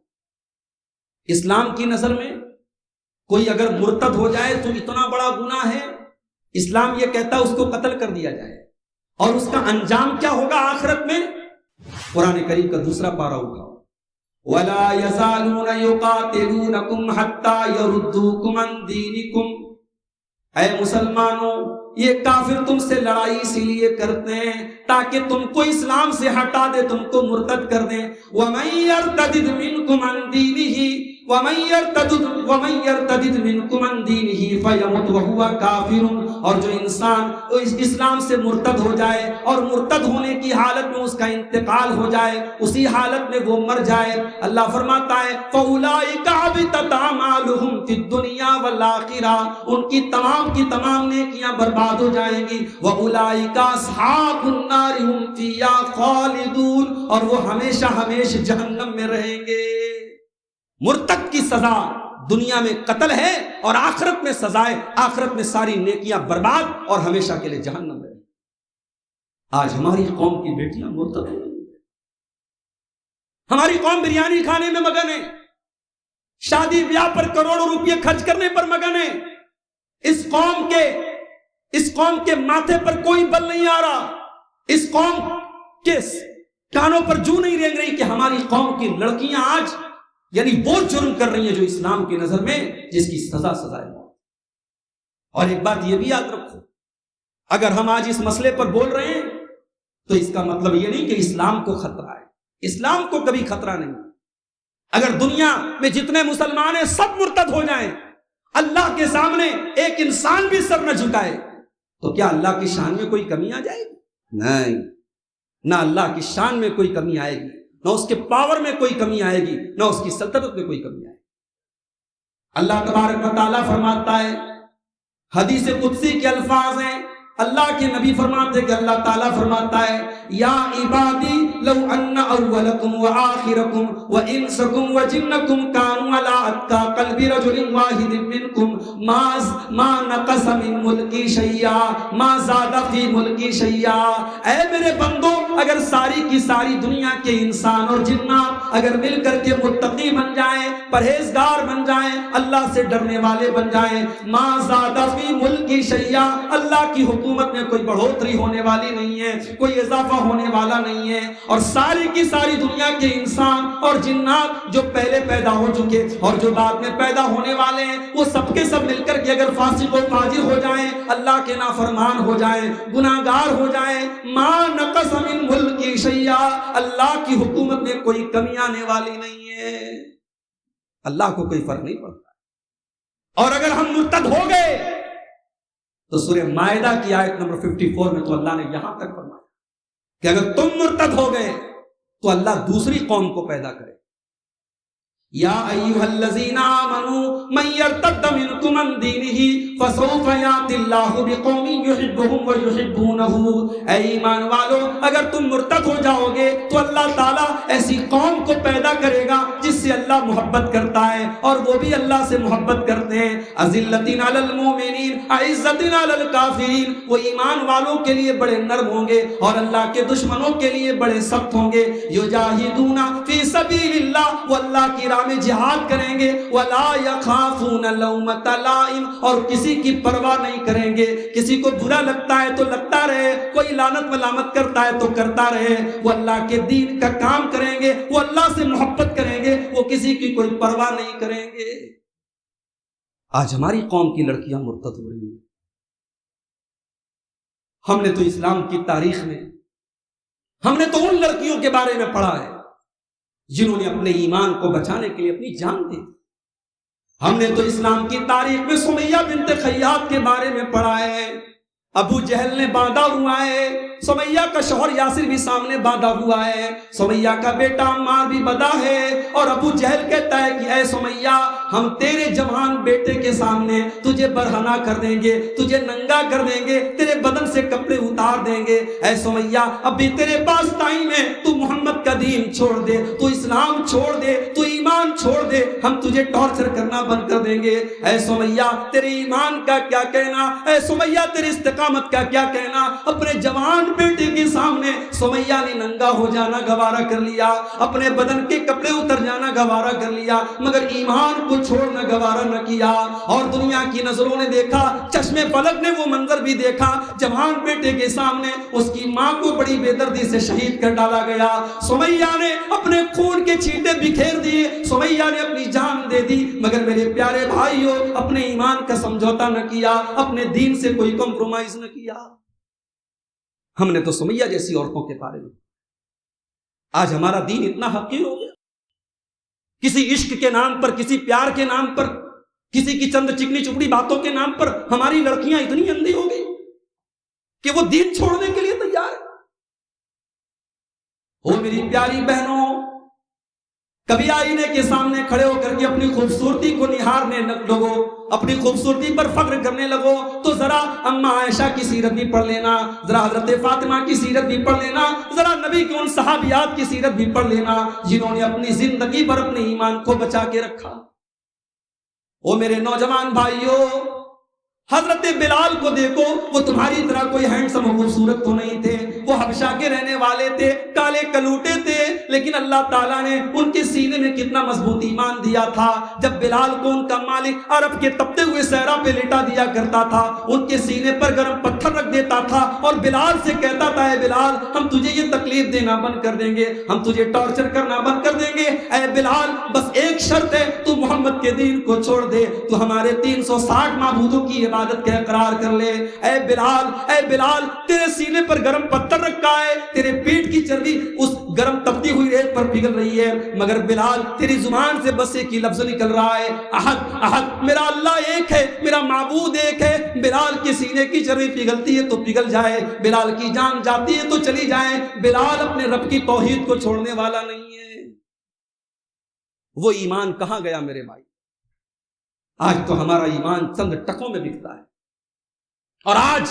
اسلام کی نظر میں کوئی اگر مرتد ہو جائے تو اتنا بڑا گناہ ہے، اسلام یہ کہتا ہے اس کو قتل کر دیا جائے، اور اس کا انجام کیا ہوگا آخرت میں؟ قرآن کریم کا دوسرا پارہ اٹھاؤ، وَلَا يَزَالُونَ يُقَاتِلُونَكُمْ حَتَّى يَرُدُّوكُمْ عَنْ دِينِكُمْ، اے مسلمانوں یہ کافر تم سے لڑائی اسی لیے کرتے ہیں تاکہ تم کو اسلام سے ہٹا دے، تم کو مرتد کر دیں۔ وَمَن يَرْتَدِدْ مِنْكُمْ عَنْ دِينِهِ وَمَن يَرْتَدِدْ مِنْكُمْ عَنْ دِينِهِ فَيَمُتْ وَهُوَ كَافِرٌ، اور جو انسان اسلام سے مرتد ہو جائے اور مرتد ہونے کی حالت میں اس کا انتقال ہو جائے، اسی حالت میں وہ مر جائے، اللہ فرماتا ہے فَأُولَٰئِكَ حَبِطَتْ أَعْمَالُهُمْ فِي الدُّنْيَا وَالْآخِرَةِ، ان کی تمام کی تمام نیکیاں برباد ہو جائیں گی، وَأُولَٰئِكَ أَصْحَابُ النَّارِ هُمْ فِيهَا خَالِدُونَ، اور وہ ہمیشہ ہمیشہ جہنم میں رہیں گے۔ مرتد کی سزا دنیا میں قتل ہے اور آخرت میں سزائے، آخرت میں ساری نیکیاں برباد اور ہمیشہ کے لیے جہنم میں۔ آج ہماری قوم کی بیٹیاں مرتد ہو رہی ہیں، ہماری قوم بریانی کھانے میں مگن ہے، شادی بیاہ پر کروڑوں روپے خرچ کرنے پر مگن ہے، اس قوم کے ماتھے پر کوئی بل نہیں آ رہا، اس قوم کے کانوں پر جو نہیں رینگ رہی کہ ہماری قوم کی لڑکیاں آج یعنی وہ جرم کر رہی ہیں جو اسلام کی نظر میں جس کی سزا ہے۔ اور ایک بات یہ بھی یاد رکھو، اگر ہم آج اس مسئلے پر بول رہے ہیں تو اس کا مطلب یہ نہیں کہ اسلام کو خطرہ ہے، اسلام کو کبھی خطرہ نہیں۔ اگر دنیا میں جتنے مسلمان ہیں سب مرتد ہو جائیں، اللہ کے سامنے ایک انسان بھی سر نہ جھکائے، تو کیا اللہ کی شان میں کوئی کمی آ جائے گی؟ نہیں، نہ اللہ کی شان میں کوئی کمی آئے گی، نہ اس کے پاور میں کوئی کمی آئے گی، نہ اس کی سلطنت میں کوئی کمی آئے گی۔ اللہ تبارک و تعالیٰ فرماتا ہے، حدیث قدسی کے الفاظ ہیں، اللہ کے نبی فرماتے کہ اللہ تعالیٰ فرماتا ہے یا عبادی لو ان اولکم وآخرکم وانسکم وجنکم کانوا علی اتقى قلب رجل واحد منکم ما نقص من ملکی شیئا ما زاد فی ملکی شیئا۔ اے میرے بندو، اگر ساری کی ساری دنیا کے انسان اور جنات اگر مل کر کے متقی بن جائیں، پرہیزگار بن جائیں، اللہ سے ڈرنے والے بن جائیں، ما زاد فی ملکی شیئا، اللہ کی حکومت میں کوئی بڑھوتری ہونے والی نہیں ہے، کوئی اضافہ ہونے والا نہیں ہے، اور ساری کی ساری دنیا کے انسان اور جنات جو پہلے پیدا ہو چکے اور جو بعد میں پیدا ہونے والے ہیں، وہ سب کے سب مل کر کے اگر فاسق و فاجر ہو جائیں، اللہ کے نافرمان ہو جائیں، گناہگار ہو جائیں، ما نقص من ملکی شیئا، اللہ کی حکومت میں کوئی کمی آنے والی نہیں ہے، اللہ کو کوئی فرق نہیں پڑتا۔ اور اگر ہم مرتد ہو گئے تو سورہ مائدہ کی آیت نمبر 54 میں تو اللہ نے یہاں تک فرمایا کہ اگر تم مرتد ہو گئے تو اللہ دوسری قوم کو پیدا کرے۔ یا ایھا الذین آمنوا من یرتد منکم عن دینہ فسوف یأتی اللہ بقوم یحبهم ویحبونہ۔ اے ایمان والو، اگر تم مرتد ہو جاؤ گے تو اللہ تعالیٰ ایسی قوم کو پیدا کرے گا جس سے اللہ محبت کرتا ہے اور وہ بھی اللہ سے محبت کرتے ہیں۔ اذلۃ علی المؤمنین اعزۃ علی الکافرین، وہ ایمان والوں کے لیے بڑے نرم ہوں گے اور اللہ کے دشمنوں کے لیے بڑے سخت ہوں گے۔ یجاہدون فی سبیل اللہ، وہ اللہ کی راہ میں جہاد کریں گے، ولا یخافون لومۃ لائم، اور کسی کی پرواہ نہیں کریں گے۔ کسی کو برا لگتا ہے تو لگتا رہے، کوئی لعنت ملامت کرتا ہے تو کرتا رہے، وہ اللہ کے دین کا کام کریں گے، وہ اللہ سے محبت کریں گے، وہ کسی کی کوئی پرواہ نہیں کریں گے۔ آج ہماری قوم کی لڑکیاں مرتد ہو رہی ہیں۔ ہم نے تو اسلام کی تاریخ میں ہم نے تو ان لڑکیوں کے بارے میں پڑھا ہے جنہوں نے اپنے ایمان کو بچانے کے لیے اپنی جان دی۔ ہم نے تو اسلام کی تاریخ میں سمیہ بنت خیاط کے بارے میں پڑھا ہے، ابو جہل نے باندھا ہوا ہے، سمیہ کا شوہر یاسر بھی سامنے باندھا ہوا ہے، سمیہ کا بیٹا عمار بھی بدا ہے، اور ابو جہل کہتا ہے کہ اے سمیہ ہم تیرے جوان بیٹے کے سامنے تجھے برہنہ کر دیں گے، تجھے ننگا کر دیں گے، تیرے بدن سے کپڑے اتار دیں گے۔ اے سمیہ ابھی تیرے پاس ٹائم ہے، تو محمد کا دین چھوڑ دے، تو اسلام چھوڑ دے، تو ایمان چھوڑ دے، ہم تجھے ٹارچر کرنا بند کر دیں گے۔ اے سمیہ تیرے ایمان کا کیا کہنا، اے سمیہ تیری استقامت کا کیا کہنا۔ اپنے جوان بیٹے کے سامنے سمیہ نے ننگا ہو جانا گوارا کر لیا، اپنے بدن کے کپڑے اتر جانا گوارا کر لیا، مگر ایمان کو چھوڑنا گوارا نہ کیا۔ اور دنیا کی نظروں نے دیکھا، چشم فلک نے وہ منظر بھی دیکھا، جوان بیٹے کے سامنے اس کی ماں کو بڑی بے دردی سے شہید کر ڈالا گیا۔ سمیہ نے اپنے خون کے چھینٹے بکھیر دیے، سمیہ نے اپنی جان دے دی، مگر میرے پیارے بھائیوں اپنے ایمان کا سمجھوتا نہ کیا، اپنے دین سے کوئی کمپرومائز نہ کیا۔ ہم نے تو سمیہ جیسی عورتوں کے بارے میں، آج ہمارا دین اتنا حقیر ہو گیا، کسی عشق کے نام پر، کسی پیار کے نام پر، کسی کی چند چکنی چپڑی باتوں کے نام پر ہماری لڑکیاں اتنی اندھی ہو گئی کہ وہ دین چھوڑنے کے لیے تیار ہے۔ او میری پیاری بہنوں، کبھی آئینے کے سامنے کھڑے ہو کر کے اپنی خوبصورتی کو نہارنے لگو، اپنی خوبصورتی پر فخر کرنے لگو، تو ذرا اماں عائشہ کی سیرت بھی پڑھ لینا، ذرا حضرت فاطمہ کی سیرت بھی پڑھ لینا، ذرا نبی کے ان صحابیات کی سیرت بھی پڑھ لینا جنہوں نے اپنی زندگی پر اپنے ایمان کو بچا کے رکھا۔ او میرے نوجوان بھائیوں، حضرت بلال کو دیکھو، وہ تمہاری طرح کوئی ہینڈسم و خوبصورت تو نہیں تھے، وہ حبشہ کے رہنے والے تھے، کالے کلوٹے تھے، لیکن اللہ تعالیٰ نے ان کے سینے میں کتنا مضبوط ایمان دیا تھا۔ جب بلال کو ان کا مالک عرب کے تپتے ہوئے صحرا پہ لٹا دیا کرتا تھا، ان کے سینے پر گرم پتھر رکھ دیتا تھا اور بلال سے کہتا تھا، اے بلال ہم تجھے یہ تکلیف دینا بند کر دیں گے، ہم تجھے ٹارچر کرنا بند کر دیں گے، اے بلال بس ایک شرط ہے، تو محمد کے دین کو چھوڑ دے، تو ہمارے 360 معبودوں کی عبادت کا اقرار کر لے۔ اے بلال تیرے سینے پر گرم پتھر رکھا ہے، تیرے پیٹ کی چربی اس گرم تپتی ہوئی ریت پر پگھل رہی ہے، مگر بلال تیری زبان سے بس ایک ہی لفظ نکل رہا ہے، احد احد، میرا اللہ ایک ہے، میرا معبود ایک ہے۔ بلال کے سینے کی چربی پگھلتی ہے تو پگھل جائے، بلال کی جان جاتی ہے تو چلی جائے، بلال اپنے رب کی توحید کو چھوڑنے والا نہیں ہے۔ وہ ایمان کہاں گیا میرے بھائی؟ آج تو ہمارا ایمان چند ٹکوں میں بکتا ہے، اور آج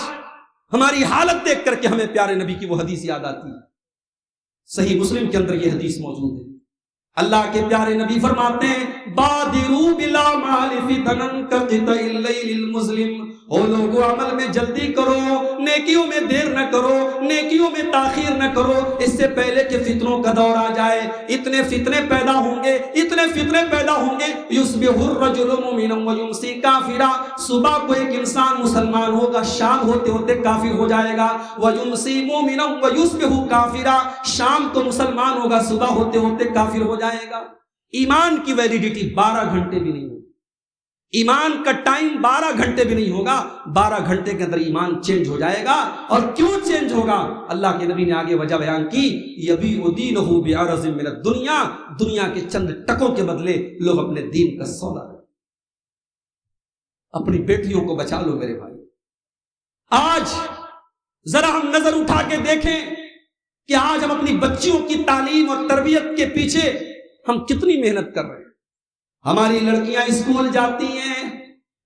ہماری حالت دیکھ کر کے ہمیں پیارے نبی کی وہ حدیث یاد آتی ہے۔ صحیح مسلم کے اندر یہ حدیث موجود ہے، اللہ کے پیارے نبی فرماتے ہیں، بادروا بالاعمال فتنا كقطع الليل المظلم، او لوگو عمل میں جلدی کرو، نیکیوں میں دیر نہ کرو، نیکیوں میں تاخیر نہ کرو، اس سے پہلے کہ فتنوں کا دور آ جائے۔ اتنے فتنے پیدا ہوں گے، اتنے فتنے پیدا ہوں گے، یصبح الرجل مؤمنا ويمسي كافرا، صبح کو ایک انسان مسلمان ہوگا، شام ہوتے ہوتے کافر ہو جائے گا، ويمسي مؤمنا ويصبح كافرا، شام کو مسلمان ہوگا، صبح ہوتے ہوتے کافر ہو جائے گا۔ ایمان کی ویلیڈیٹی 12 گھنٹے بھی نہیں ہوگی، ایمان کا ٹائم 12 گھنٹے بھی نہیں ہوگا، 12 گھنٹے کے اندر ایمان چینج ہو جائے گا۔ اور کیوں چینج ہوگا؟ اللہ کے نبی نے آگے وجہ بیان کی، یبیع دینہ بعرض من الدنیا، دنیا کے چند ٹکوں کے بدلے لوگ اپنے دین کا سودا کریں۔ اپنی بیٹیوں کو بچا لو میرے بھائی۔ آج ذرا ہم نظر اٹھا کے دیکھیں کہ آج ہم اپنی بچیوں کی تعلیم اور تربیت کے پیچھے ہم کتنی محنت کر رہے ہیں۔ ہماری لڑکیاں اسکول جاتی ہیں،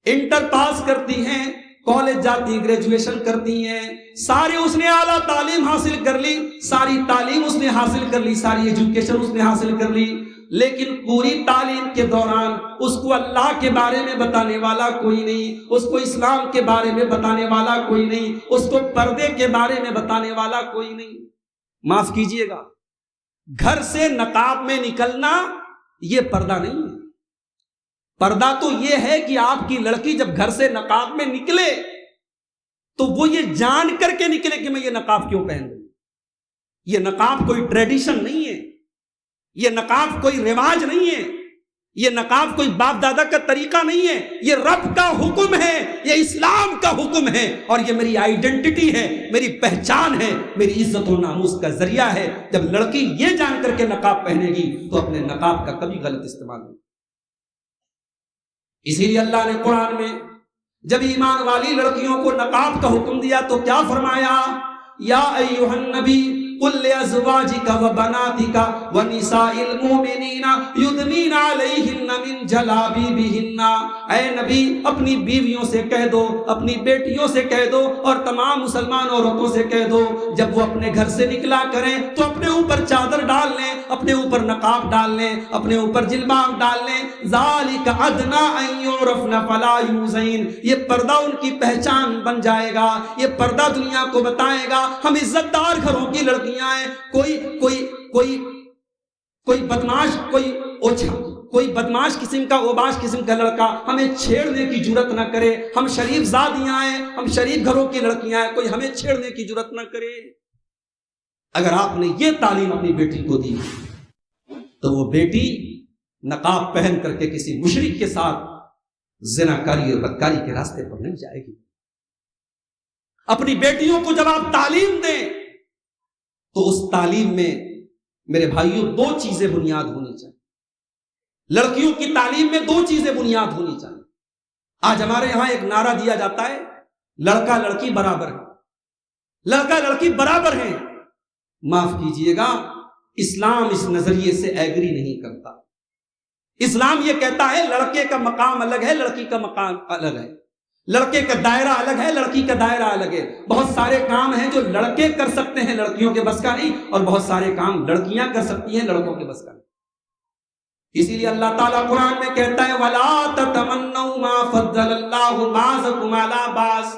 انٹر پاس کرتی ہیں، کالج جاتی ہیں، گریجویشن کرتی ہیں، ساری اس نے اعلیٰ تعلیم حاصل کر لی، ساری تعلیم اس نے حاصل کر لی، ساری ایجوکیشن اس نے حاصل کر لی، لیکن پوری تعلیم کے دوران اس کو اللہ کے بارے میں بتانے والا کوئی نہیں، اس کو اسلام کے بارے میں بتانے والا کوئی نہیں، اس کو پردے کے بارے میں بتانے والا کوئی نہیں۔ معاف کیجئے گا، گھر سے نقاب میں نکلنا یہ پردہ نہیں ہے۔ پردہ تو یہ ہے کہ آپ کی لڑکی جب گھر سے نقاب میں نکلے تو وہ یہ جان کر کے نکلے کہ میں یہ نقاب کیوں پہن رہی ہوں۔ یہ نقاب کوئی ٹریڈیشن نہیں ہے، یہ نقاب کوئی رواج نہیں ہے، یہ نقاب کوئی باپ دادا کا طریقہ نہیں ہے، یہ رب کا حکم ہے، یہ اسلام کا حکم ہے، اور یہ میری آئیڈینٹی ہے، میری پہچان ہے، میری عزت و ناموس کا ذریعہ ہے۔ جب لڑکی یہ جان کر کے نقاب پہنے گی تو اپنے نقاب کا کبھی غلط استعمال نہیں۔ اسی لیے اللہ نے قرآن میں جب ایمان والی لڑکیوں کو نقاب کا حکم دیا تو کیا فرمایا؟ یا ایھا النبی قل لأزواجك وبناتك ونساء المؤمنين يدنين عليهن من جلابيبهن. اے نبی اپنی بیویوں سے کہہ دو, اپنی بیٹیوں سے کہہ دو اور تمام مسلمان عورتوں سے کہہ دو جب وہ اپنے گھر سے نکلا کریں تو اپنے اوپر چادر ڈال لیں, اپنے اوپر نقاب ڈال لیں, اپنے اوپر جلباب ڈال لیں. ذالک ادنی ان یعرفن فلا یؤذین. یہ پردہ ان کی پہچان بن جائے گا, یہ پردہ دنیا کو بتائے گا ہم عزت دار گھروں کی لڑکیاں ہیں. کوئی بدماش, کوئی بدماش قسم کا, اوباش قسم کا لڑکا ہمیں چھیڑنے کی جرت نہ کرے. ہم شریف زادیاں ہیں, ہم شریف گھروں کی لڑکیاں ہیں, کوئی ہمیں چھیڑنے کی جرت نہ کرے. اگر آپ نے یہ تعلیم اپنی بیٹی کو دی تو وہ بیٹی نقاب پہن کر کے کسی مشرک کے ساتھ زناکاری اور بدکاری کے راستے پر نہیں جائے گی. اپنی بیٹیوں کو جب آپ تعلیم دیں تو اس تعلیم میں میرے بھائیوں 2 چیزیں بنیاد ہونی چاہیے. لڑکیوں کی تعلیم میں 2 چیزیں بنیاد ہونی چاہیے. آج ہمارے یہاں ایک نعرہ دیا جاتا ہے لڑکا لڑکی برابر ہے, لڑکا لڑکی برابر ہیں. معاف کیجئے گا, اسلام اس نظریے سے ایگری نہیں کرتا. اسلام یہ کہتا ہے لڑکے کا مقام الگ ہے, لڑکی کا مقام الگ ہے. لڑکے کا دائرہ الگ ہے, لڑکی کا دائرہ الگ ہے. بہت سارے کام ہیں جو لڑکے کر سکتے ہیں, لڑکیوں کے بس کا نہیں, اور بہت سارے کام لڑکیاں کر سکتی ہیں, لڑکوں کے بس کا نہیں. اسی لیے اللہ تعالیٰ قرآن میں کہتا ہے وَلَا تَتَمَنَّوْا مَا فَضَّلَ اللَّهُ بَعْضَكُمْ عَلَى بَعْضٍ.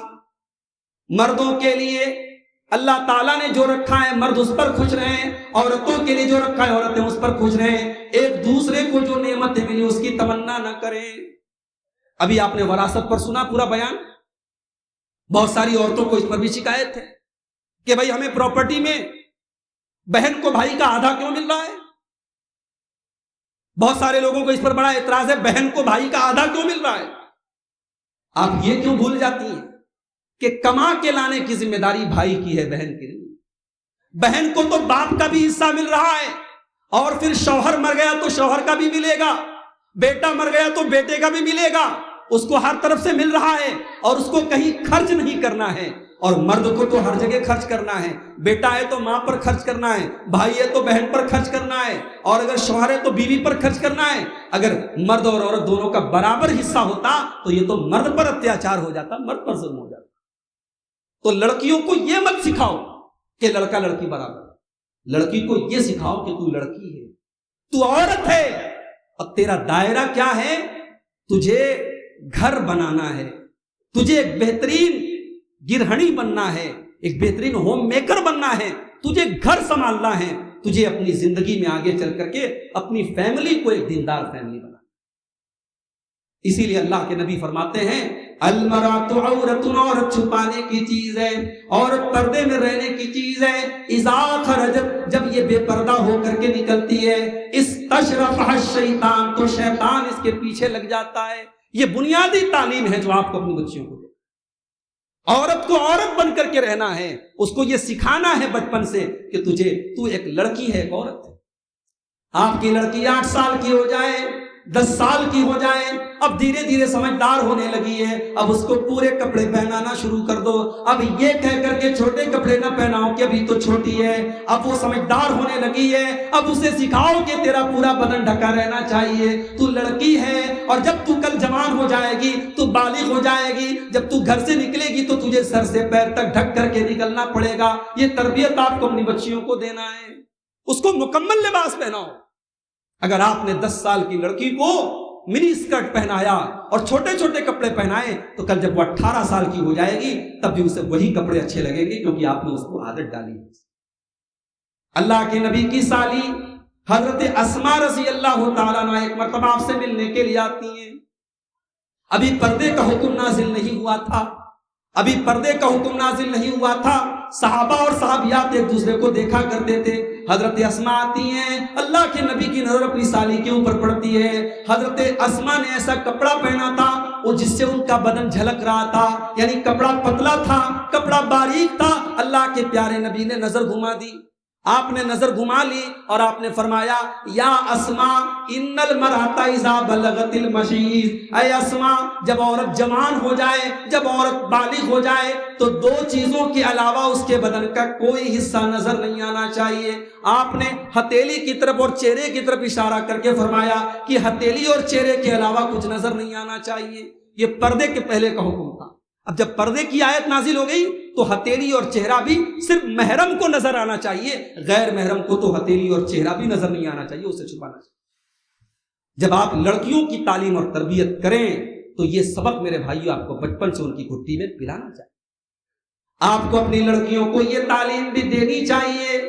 مردوں کے لیے اللہ تعالیٰ نے جو رکھا ہے مرد اس پر خوش رہیں, عورتوں کے لیے جو رکھا ہے عورتیں اس پر خوش رہیں. ایک دوسرے کو جو نعمتیں ملی اس کی تمنا نہ کریں. ابھی آپ نے وراثت پر سنا پورا بیان. بہت ساری عورتوں کو اس پر بھی شکایت ہے کہ بھائی ہمیں پراپرٹی میں بہن کو بھائی کا آدھا کیوں مل رہا ہے. بہت سارے لوگوں کو اس پر بڑا اعتراض ہے بہن کو بھائی کا آدھا کیوں مل رہا ہے. آپ یہ کیوں بھول جاتی ہیں کہ کما کے لانے کی ذمہ داری بھائی کی ہے, بہن کی نہیں. بہن کو تو باپ کا بھی حصہ مل رہا ہے, اور پھر شوہر مر گیا تو شوہر کا بھی ملے گا, بیٹا مر گیا تو بیٹے کا بھی ملے گا. اس کو ہر طرف سے مل رہا ہے اور اس کو کہیں خرچ نہیں کرنا ہے. اور مرد کو تو ہر جگہ خرچ کرنا ہے. بیٹا ہے تو ماں پر خرچ کرنا ہے, بھائی ہے تو بہن پر خرچ کرنا ہے, اور اگر شوہر ہے تو بیوی پر خرچ کرنا ہے. اگر مرد اور عورت دونوں کا برابر حصہ ہوتا تو یہ تو مرد پر اتیاچار ہو جاتا, مرد پر ظلم ہو جاتا. تو لڑکیوں کو یہ مت سکھاؤ کہ لڑکا لڑکی برابر. لڑکی کو یہ سکھاؤ کہ تو لڑکی ہے, تو عورت ہے, اور تیرا دائرہ کیا ہے. تجھے گھر بنانا ہے, تجھے ایک بہترین گرہنی بننا ہے, ایک بہترین ہوم میکر بننا ہے, تجھے گھر سنبھالنا ہے, تجھے اپنی زندگی میں آگے چل کر کے اپنی فیملی کو ایک دیندار فیملی بنانا. اسی لیے اللہ کے نبی فرماتے ہیں المرأۃ عورۃ, عورت چھپانے کی چیز ہے, عورت پردے میں رہنے کی چیز ہے. اذا خرجت, جب یہ بے پردہ ہو کر کے نکلتی ہے, استشرفها الشیطان, تو شیطان اس کے پیچھے لگ جاتا ہے. یہ بنیادی تعلیم ہے جو آپ کو اپنی بچیوں کو دے. عورت کو عورت بن کر کے رہنا ہے, اس کو یہ سکھانا ہے بچپن سے کہ تو ایک لڑکی ہے, ایک عورت ہے. آپ کی لڑکی 8 سال کی ہو جائے, 10 سال کی ہو جائے, اب دھیرے دھیرے سمجھدار ہونے لگی ہے, اب اس کو پورے کپڑے پہنانا شروع کر دو. اب یہ کہہ کر کے چھوٹے کپڑے نہ پہناؤ کہ ابھی تو چھوٹی ہے. اب وہ سمجھدار ہونے لگی ہے, اب اسے سکھاؤ کہ تیرا پورا بدن ڈھکا رہنا چاہیے, تو لڑکی ہے. اور جب تو کل جوان ہو جائے گی, تو بالغ ہو جائے گی, جب تو گھر سے نکلے گی تو تجھے سر سے پیر تک ڈھک کر کے نکلنا پڑے گا. یہ تربیت آپ کو اپنی بچیوں کو دینا ہے. اس کو مکمل لباس پہناؤ. اگر آپ نے 10 سال کی لڑکی کو منی اسکرٹ پہنایا اور چھوٹے چھوٹے کپڑے پہنائے, تو کل جب وہ 18 سال کی ہو جائے گی تب بھی اسے وہی کپڑے اچھے لگیں گے, کیونکہ آپ نے اس کو عادت ڈالی. اللہ کے نبی کی سالی حضرت اسماء رضی اللہ تعالیٰ عنہ ایک مرتبہ آپ سے ملنے کے لیے آتی ہیں. ابھی پردے کا حکم نازل نہیں ہوا تھا, ابھی پردے کا حکم نازل نہیں ہوا تھا. صحابہ اور صحابیات ایک دوسرے کو دیکھا کرتے تھے. حضرت اسماء آتی ہیں, اللہ کے نبی کی نظر اپنی سالی کے اوپر پڑتی ہے. حضرت اسماء نے ایسا کپڑا پہنا تھا وہ جس سے ان کا بدن جھلک رہا تھا, یعنی کپڑا پتلا تھا, کپڑا باریک تھا. اللہ کے پیارے نبی نے نظر گھما دی. آپ نے نظر گھما لی اور آپ نے فرمایا یا اسماء ان المرأۃ اذا بلغت المشیز، اے اسماء جب عورت جوان ہو جائے، جب عورت بالغ ہو جائے تو دو چیزوں کے علاوہ اس کے بدن کا کوئی حصہ نظر نہیں آنا چاہیے۔ آپ نے ہتھیلی کی طرف اور چہرے کی طرف اشارہ کر کے فرمایا کہ ہتھیلی اور چہرے کے علاوہ کچھ نظر نہیں آنا چاہیے۔ یہ پردے کے پہلے کا حکم تھا۔ اب جب پردے کی آیت نازل ہو گئی تو ہتھیلی اور چہرہ بھی صرف محرم کو نظر آنا چاہیے، غیر محرم کو تو ہتھیلی اور چہرہ بھی نظر نہیں آنا چاہیے، اسے چھپانا چاہیے۔ جب آپ لڑکیوں کی تعلیم اور تربیت کریں تو یہ سبق میرے بھائیوں آپ کو بچپن سے ان کی گھٹی میں پلانا چاہیے۔ آپ کو اپنی لڑکیوں کو یہ تعلیم بھی دینی چاہیے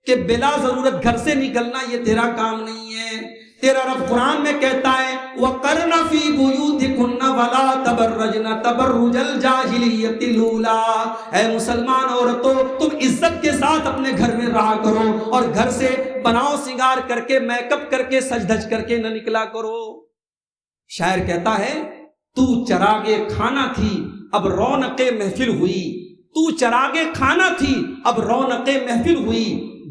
کہ بلا ضرورت گھر سے نکلنا یہ تیرا کام نہیں ہے۔ تیرا رب قرآن میں کہتا ہے وَقَرْنَ فِي بُيُوتِكُنَّ وَلَا تَبَرَّجْنَ تَبَرُّجَ الْجَاهِلِيَّةِ الْأُولَىٰ، اے مسلمان عورتوں تم عزت کے ساتھ اپنے گھر میں رہا کرو اور گھر سے بناؤ سنگار کر کے میک اپ کر کے سج دھج کر کے نہ نکلا کرو۔ شاعر کہتا ہے تو چراغے کھانا تھی اب رونق محفل ہوئی، تو چراغے کھانا تھی اب رونق محفل ہوئی،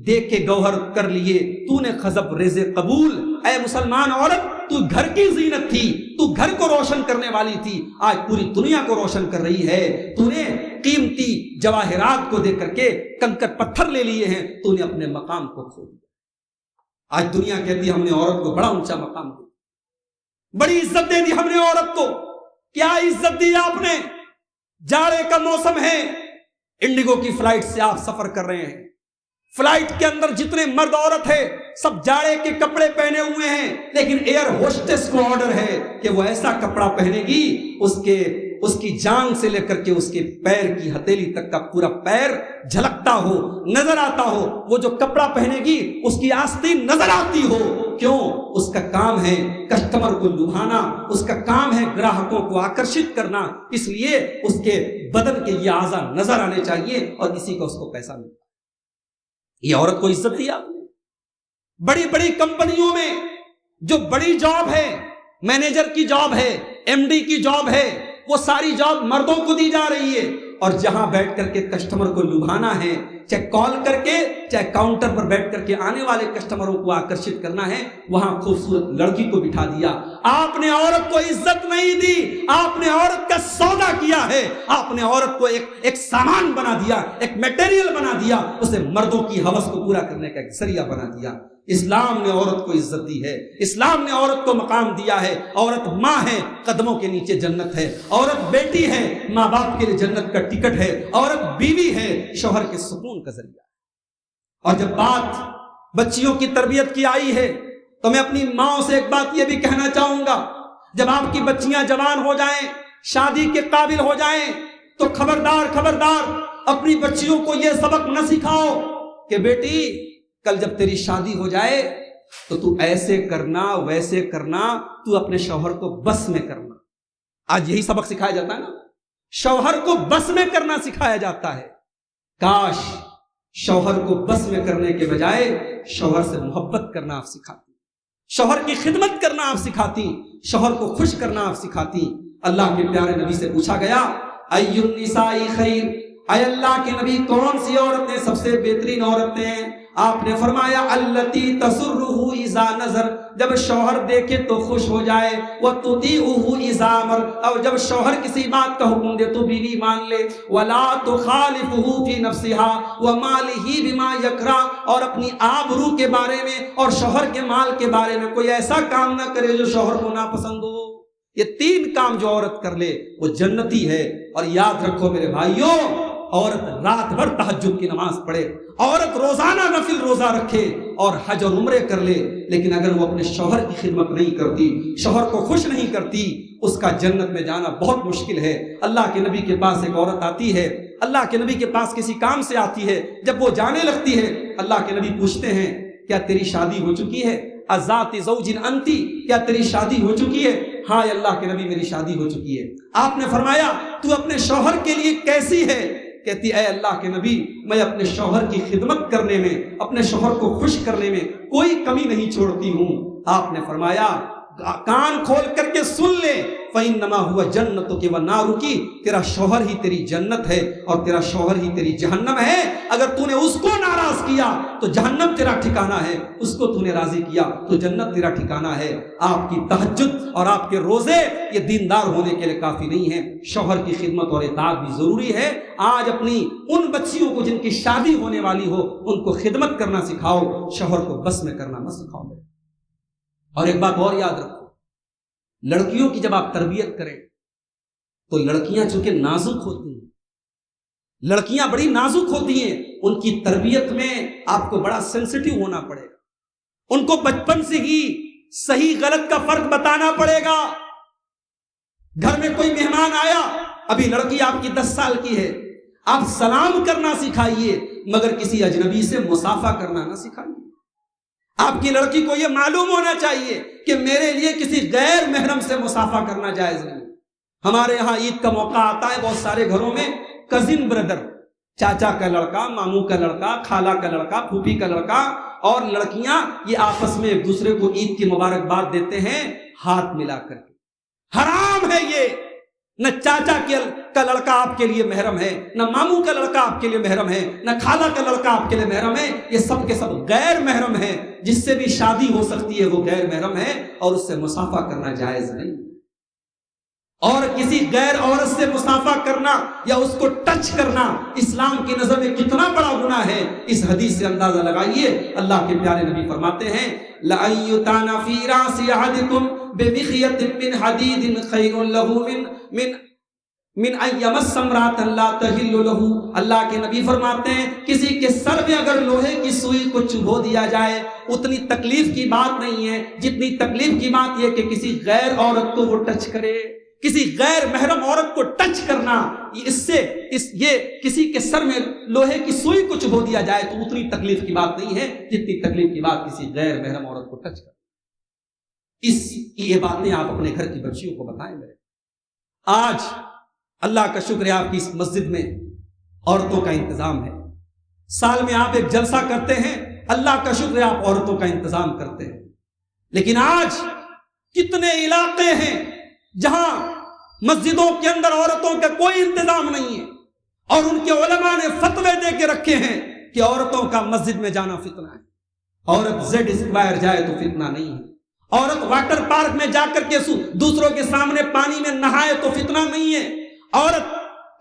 دیکھ کے گوہر کر لیے تو نے خزب ریز قبول۔ اے مسلمان عورت تو گھر کی زینت تھی، تو گھر کو روشن کرنے والی تھی، آج پوری دنیا کو روشن کر رہی ہے۔ تو نے قیمتی جواہرات کو دیکھ کر کے کنکر پتھر لے لیے ہیں، تو نے اپنے مقام کو کھو دیا۔ آج دنیا کہتی ہے ہم نے عورت کو بڑا اونچا مقام دیا، بڑی عزت دے دی ہم نے عورت کو۔ کیا عزت دی آپ نے؟ جاڑے کا موسم ہے، انڈیگو کی فلائٹ سے آپ سفر کر رہے ہیں، فلائٹ کے اندر جتنے مرد عورت ہے سب جاڑے کے کپڑے پہنے ہوئے ہیں، لیکن ایئر ہوسٹس کو آرڈر ہے کہ وہ ایسا کپڑا پہنے گی اس کی جان سے لے کر کے اس کے پیر کی ہتھیلی تک کا پورا پیر جھلکتا ہو، نظر آتا ہو۔ وہ جو کپڑا پہنے گی اس کی آستین نظر آتی ہو۔ کیوں؟ اس کا کام ہے کسٹمر کو لبھانا، اس کا کام ہے گراہکوں کو آکرشت کرنا، اس لیے اس کے بدن کے یہ اعضاء نظر آنے چاہیے اور اسی کا اس کو پیسہ ملتا۔ یہ عورت کو عزت دی آپ نے۔ بڑی بڑی کمپنیوں میں جو بڑی جاب ہے، مینیجر کی جاب ہے، ایم ڈی کی جاب ہے، وہ ساری جاب مردوں کو دی جا رہی ہے، اور جہاں بیٹھ کر کے کسٹمر کو لبھانا ہے، چاہے کال کر کے چاہے کاؤنٹر پر بیٹھ کر کے آنے والے کسٹمروں کو آکرشت کرنا ہے، وہاں خوبصورت لڑکی کو بٹھا دیا۔ آپ نے عورت کو عزت نہیں دی، آپ نے عورت کا سودا کیا ہے، آپ نے عورت کو ایک سامان بنا دیا، ایک میٹیریل بنا دیا، اسے مردوں کی ہوس کو پورا کرنے کا ایک ذریعہ بنا دیا۔ اسلام نے عورت کو عزت دی ہے، اسلام نے عورت کو مقام دیا ہے۔ عورت ماں ہے، قدموں کے نیچے جنت ہے، عورت بیٹی ہے، ماں باپ کے لیے جنت کا ٹکٹ ہے، عورت بیوی ہے، شوہر کے سکون کا ذریعہ۔ اور جب بات بچیوں کی تربیت کی آئی ہے تو میں اپنی ماں سے ایک بات یہ بھی کہنا چاہوں گا، جب آپ کی بچیاں جوان ہو جائیں، شادی کے قابل ہو جائیں، تو خبردار اپنی بچیوں کو یہ سبق نہ سکھاؤ کہ بیٹی کل جب تیری شادی ہو جائے تو تو ایسے کرنا ویسے کرنا، تو اپنے شوہر کو بس میں کرنا۔ آج یہی سبق سکھایا جاتا ہے نا، شوہر کو بس میں کرنا سکھایا جاتا ہے۔ کاش شوہر کو بس میں کرنے کے بجائے شوہر سے محبت کرنا آپ سکھاتی، شوہر کی خدمت کرنا آپ سکھاتی، شوہر کو خوش کرنا آپ سکھاتی۔ اللہ کے پیارے نبی سے پوچھا گیا ای النساء خیر، اے اللہ کے نبی کون سی عورتیں سب سے بہترین عورتیں ہیں؟ آپ نے فرمایا التی تسرہ اذا نظر، جب شوہر دیکھے تو خوش ہو جائے، وتطیعہ اذا امر، اور جب شوہر کسی بات کا حکم دے تو بیوی مان لے، ولا تخالفہ فی نفسها ومالہ بما یکرہ، اور اپنی آبرو کے بارے میں اور شوہر کے مال کے بارے میں کوئی ایسا کام نہ کرے جو شوہر کو ناپسند ہو۔ یہ تین کام جو عورت کر لے وہ جنتی ہے۔ اور یاد رکھو میرے بھائیوں، عورت رات بھر تہجد کی نماز پڑھے، عورت روزانہ نفل روزہ رکھے اور حج اور عمرے کر لے، لیکن اگر وہ اپنے شوہر کی خدمت نہیں کرتی، شوہر کو خوش نہیں کرتی، اس کا جنت میں جانا بہت مشکل ہے۔ اللہ کے نبی کے پاس ایک عورت آتی ہے، اللہ کے نبی کے پاس کسی کام سے آتی ہے، جب وہ جانے لگتی ہے اللہ کے نبی پوچھتے ہیں کیا تیری شادی ہو چکی ہے؟ ذات زوج انتی، کیا تیری شادی ہو چکی ہے؟ ہاں اللہ کے نبی میری شادی ہو چکی ہے۔ آپ نے فرمایا تو اپنے شوہر کے لیے کیسی ہے؟ کہتی اے اللہ کے نبی میں اپنے شوہر کی خدمت کرنے میں، اپنے شوہر کو خوش کرنے میں کوئی کمی نہیں چھوڑتی ہوں۔ آپ نے فرمایا کان کھول کر کے سن لے، فَإِنَّمَا هُوَ جَنَّتُكِ وَنَارُكِ، تیرا شوہر ہی تیری جنت ہے اور تیرا شوہر ہی تیری جہنم ہے. اگر تو نے اس کو ناراض کیا تو جہنم تیرا ٹھکانہ ہے، اس کو تو نے راضی کیا تو جنت تیرا ٹھکانہ ہے. آپ کی تہجد اور آپ کے روزے یہ دیندار ہونے کے لیے کافی نہیں ہے. شوہر کی خدمت اور اطاعت بھی ضروری ہے. آج اپنی ان بچیوں کو جن کی شادی ہونے والی ہو ان کو خدمت کرنا سکھاؤ، شوہر کو بس میں کرنا مت سکھاؤ. اور ایک بات اور یاد رکھو، لڑکیوں کی جب آپ تربیت کریں تو لڑکیاں چونکہ نازک ہوتی ہیں، لڑکیاں بڑی نازک ہوتی ہیں، ان کی تربیت میں آپ کو بڑا سینسٹیو ہونا پڑے گا. ان کو بچپن سے ہی صحیح غلط کا فرق بتانا پڑے گا. گھر میں کوئی مہمان آیا، ابھی لڑکی آپ کی 10 سال کی ہے، آپ سلام کرنا سکھائیے مگر کسی اجنبی سے مصافحہ کرنا نہ سکھائیے. آپ کی لڑکی کو یہ معلوم ہونا چاہیے کہ میرے لیے کسی غیر محرم سے مصافحہ کرنا جائز نہیں. ہمارے ہاں عید کا موقع آتا ہے، بہت سارے گھروں میں کزن بردر، چاچا کا لڑکا، ماموں کا لڑکا، خالہ کا لڑکا، پھوپھی کا لڑکا اور لڑکیاں یہ آپس میں ایک دوسرے کو عید کی مبارکباد دیتے ہیں ہاتھ ملا کر کے. حرام ہے یہ. نہ چاچا کا لڑکا آپ کے لیے محرم ہے، نہ ماموں کا لڑکا آپ کے لیے محرم ہے، نہ خالہ کا لڑکا آپ کے لیے محرم ہے. یہ سب کے سب غیر محرم ہیں. جس سے بھی شادی ہو سکتی ہے وہ غیر محرم ہے اور اس سے مصافحہ کرنا جائز نہیں. اور کسی غیر عورت سے مصافحہ کرنا یا اس کو ٹچ کرنا اسلام کی نظر میں کتنا بڑا گناہ ہے، اس حدیث سے اندازہ لگائیے. اللہ کے پیارے نبی فرماتے ہیں لَأَن يُطَانَ فِي رَأْسِ أَحَدِكُمْ بِمِخْيَطٍ مِّنْ حَدِيدٍ خَيْرٌ لَهُ من أن يمس امرأة لا تحل له. اللہ کے نبی فرماتے ہیں کسی کے سر میں اگر لوہے کی سوئی کو چبھو دیا جائے اتنی تکلیف کی بات نہیں ہے جتنی تکلیف کی بات یہ کہ کسی غیر عورت کو وہ ٹچ کرے. کسی غیر محرم عورت کو ٹچ کرنا، یہ کسی کے سر میں لوہے کی سوئی کو چبھو دیا جائے تو اتنی تکلیف کی بات نہیں ہے جتنی تکلیف کی بات کسی غیر محرم عورت کو ٹچ کرنا. یہ باتیں آپ اپنے گھر کی بچیوں کو بتائیں. میرے آج اللہ کا شکر ہے آپ کی اس مسجد میں عورتوں کا انتظام ہے. سال میں آپ ایک جلسہ کرتے ہیں، اللہ کا شکر ہے آپ عورتوں کا انتظام کرتے ہیں. لیکن آج کتنے علاقے ہیں جہاں مسجدوں کے اندر عورتوں کا کوئی انتظام نہیں ہے اور ان کے علماء نے فتوے دے کے رکھے ہیں کہ عورتوں کا مسجد میں جانا فتنہ ہے. عورت زیڈ اسکوائر جائے تو فتنہ نہیں ہے. عورت واٹر پارک میں جا کر کے دوسروں کے سامنے پانی میں نہائے تو فتنہ نہیں ہے. عورت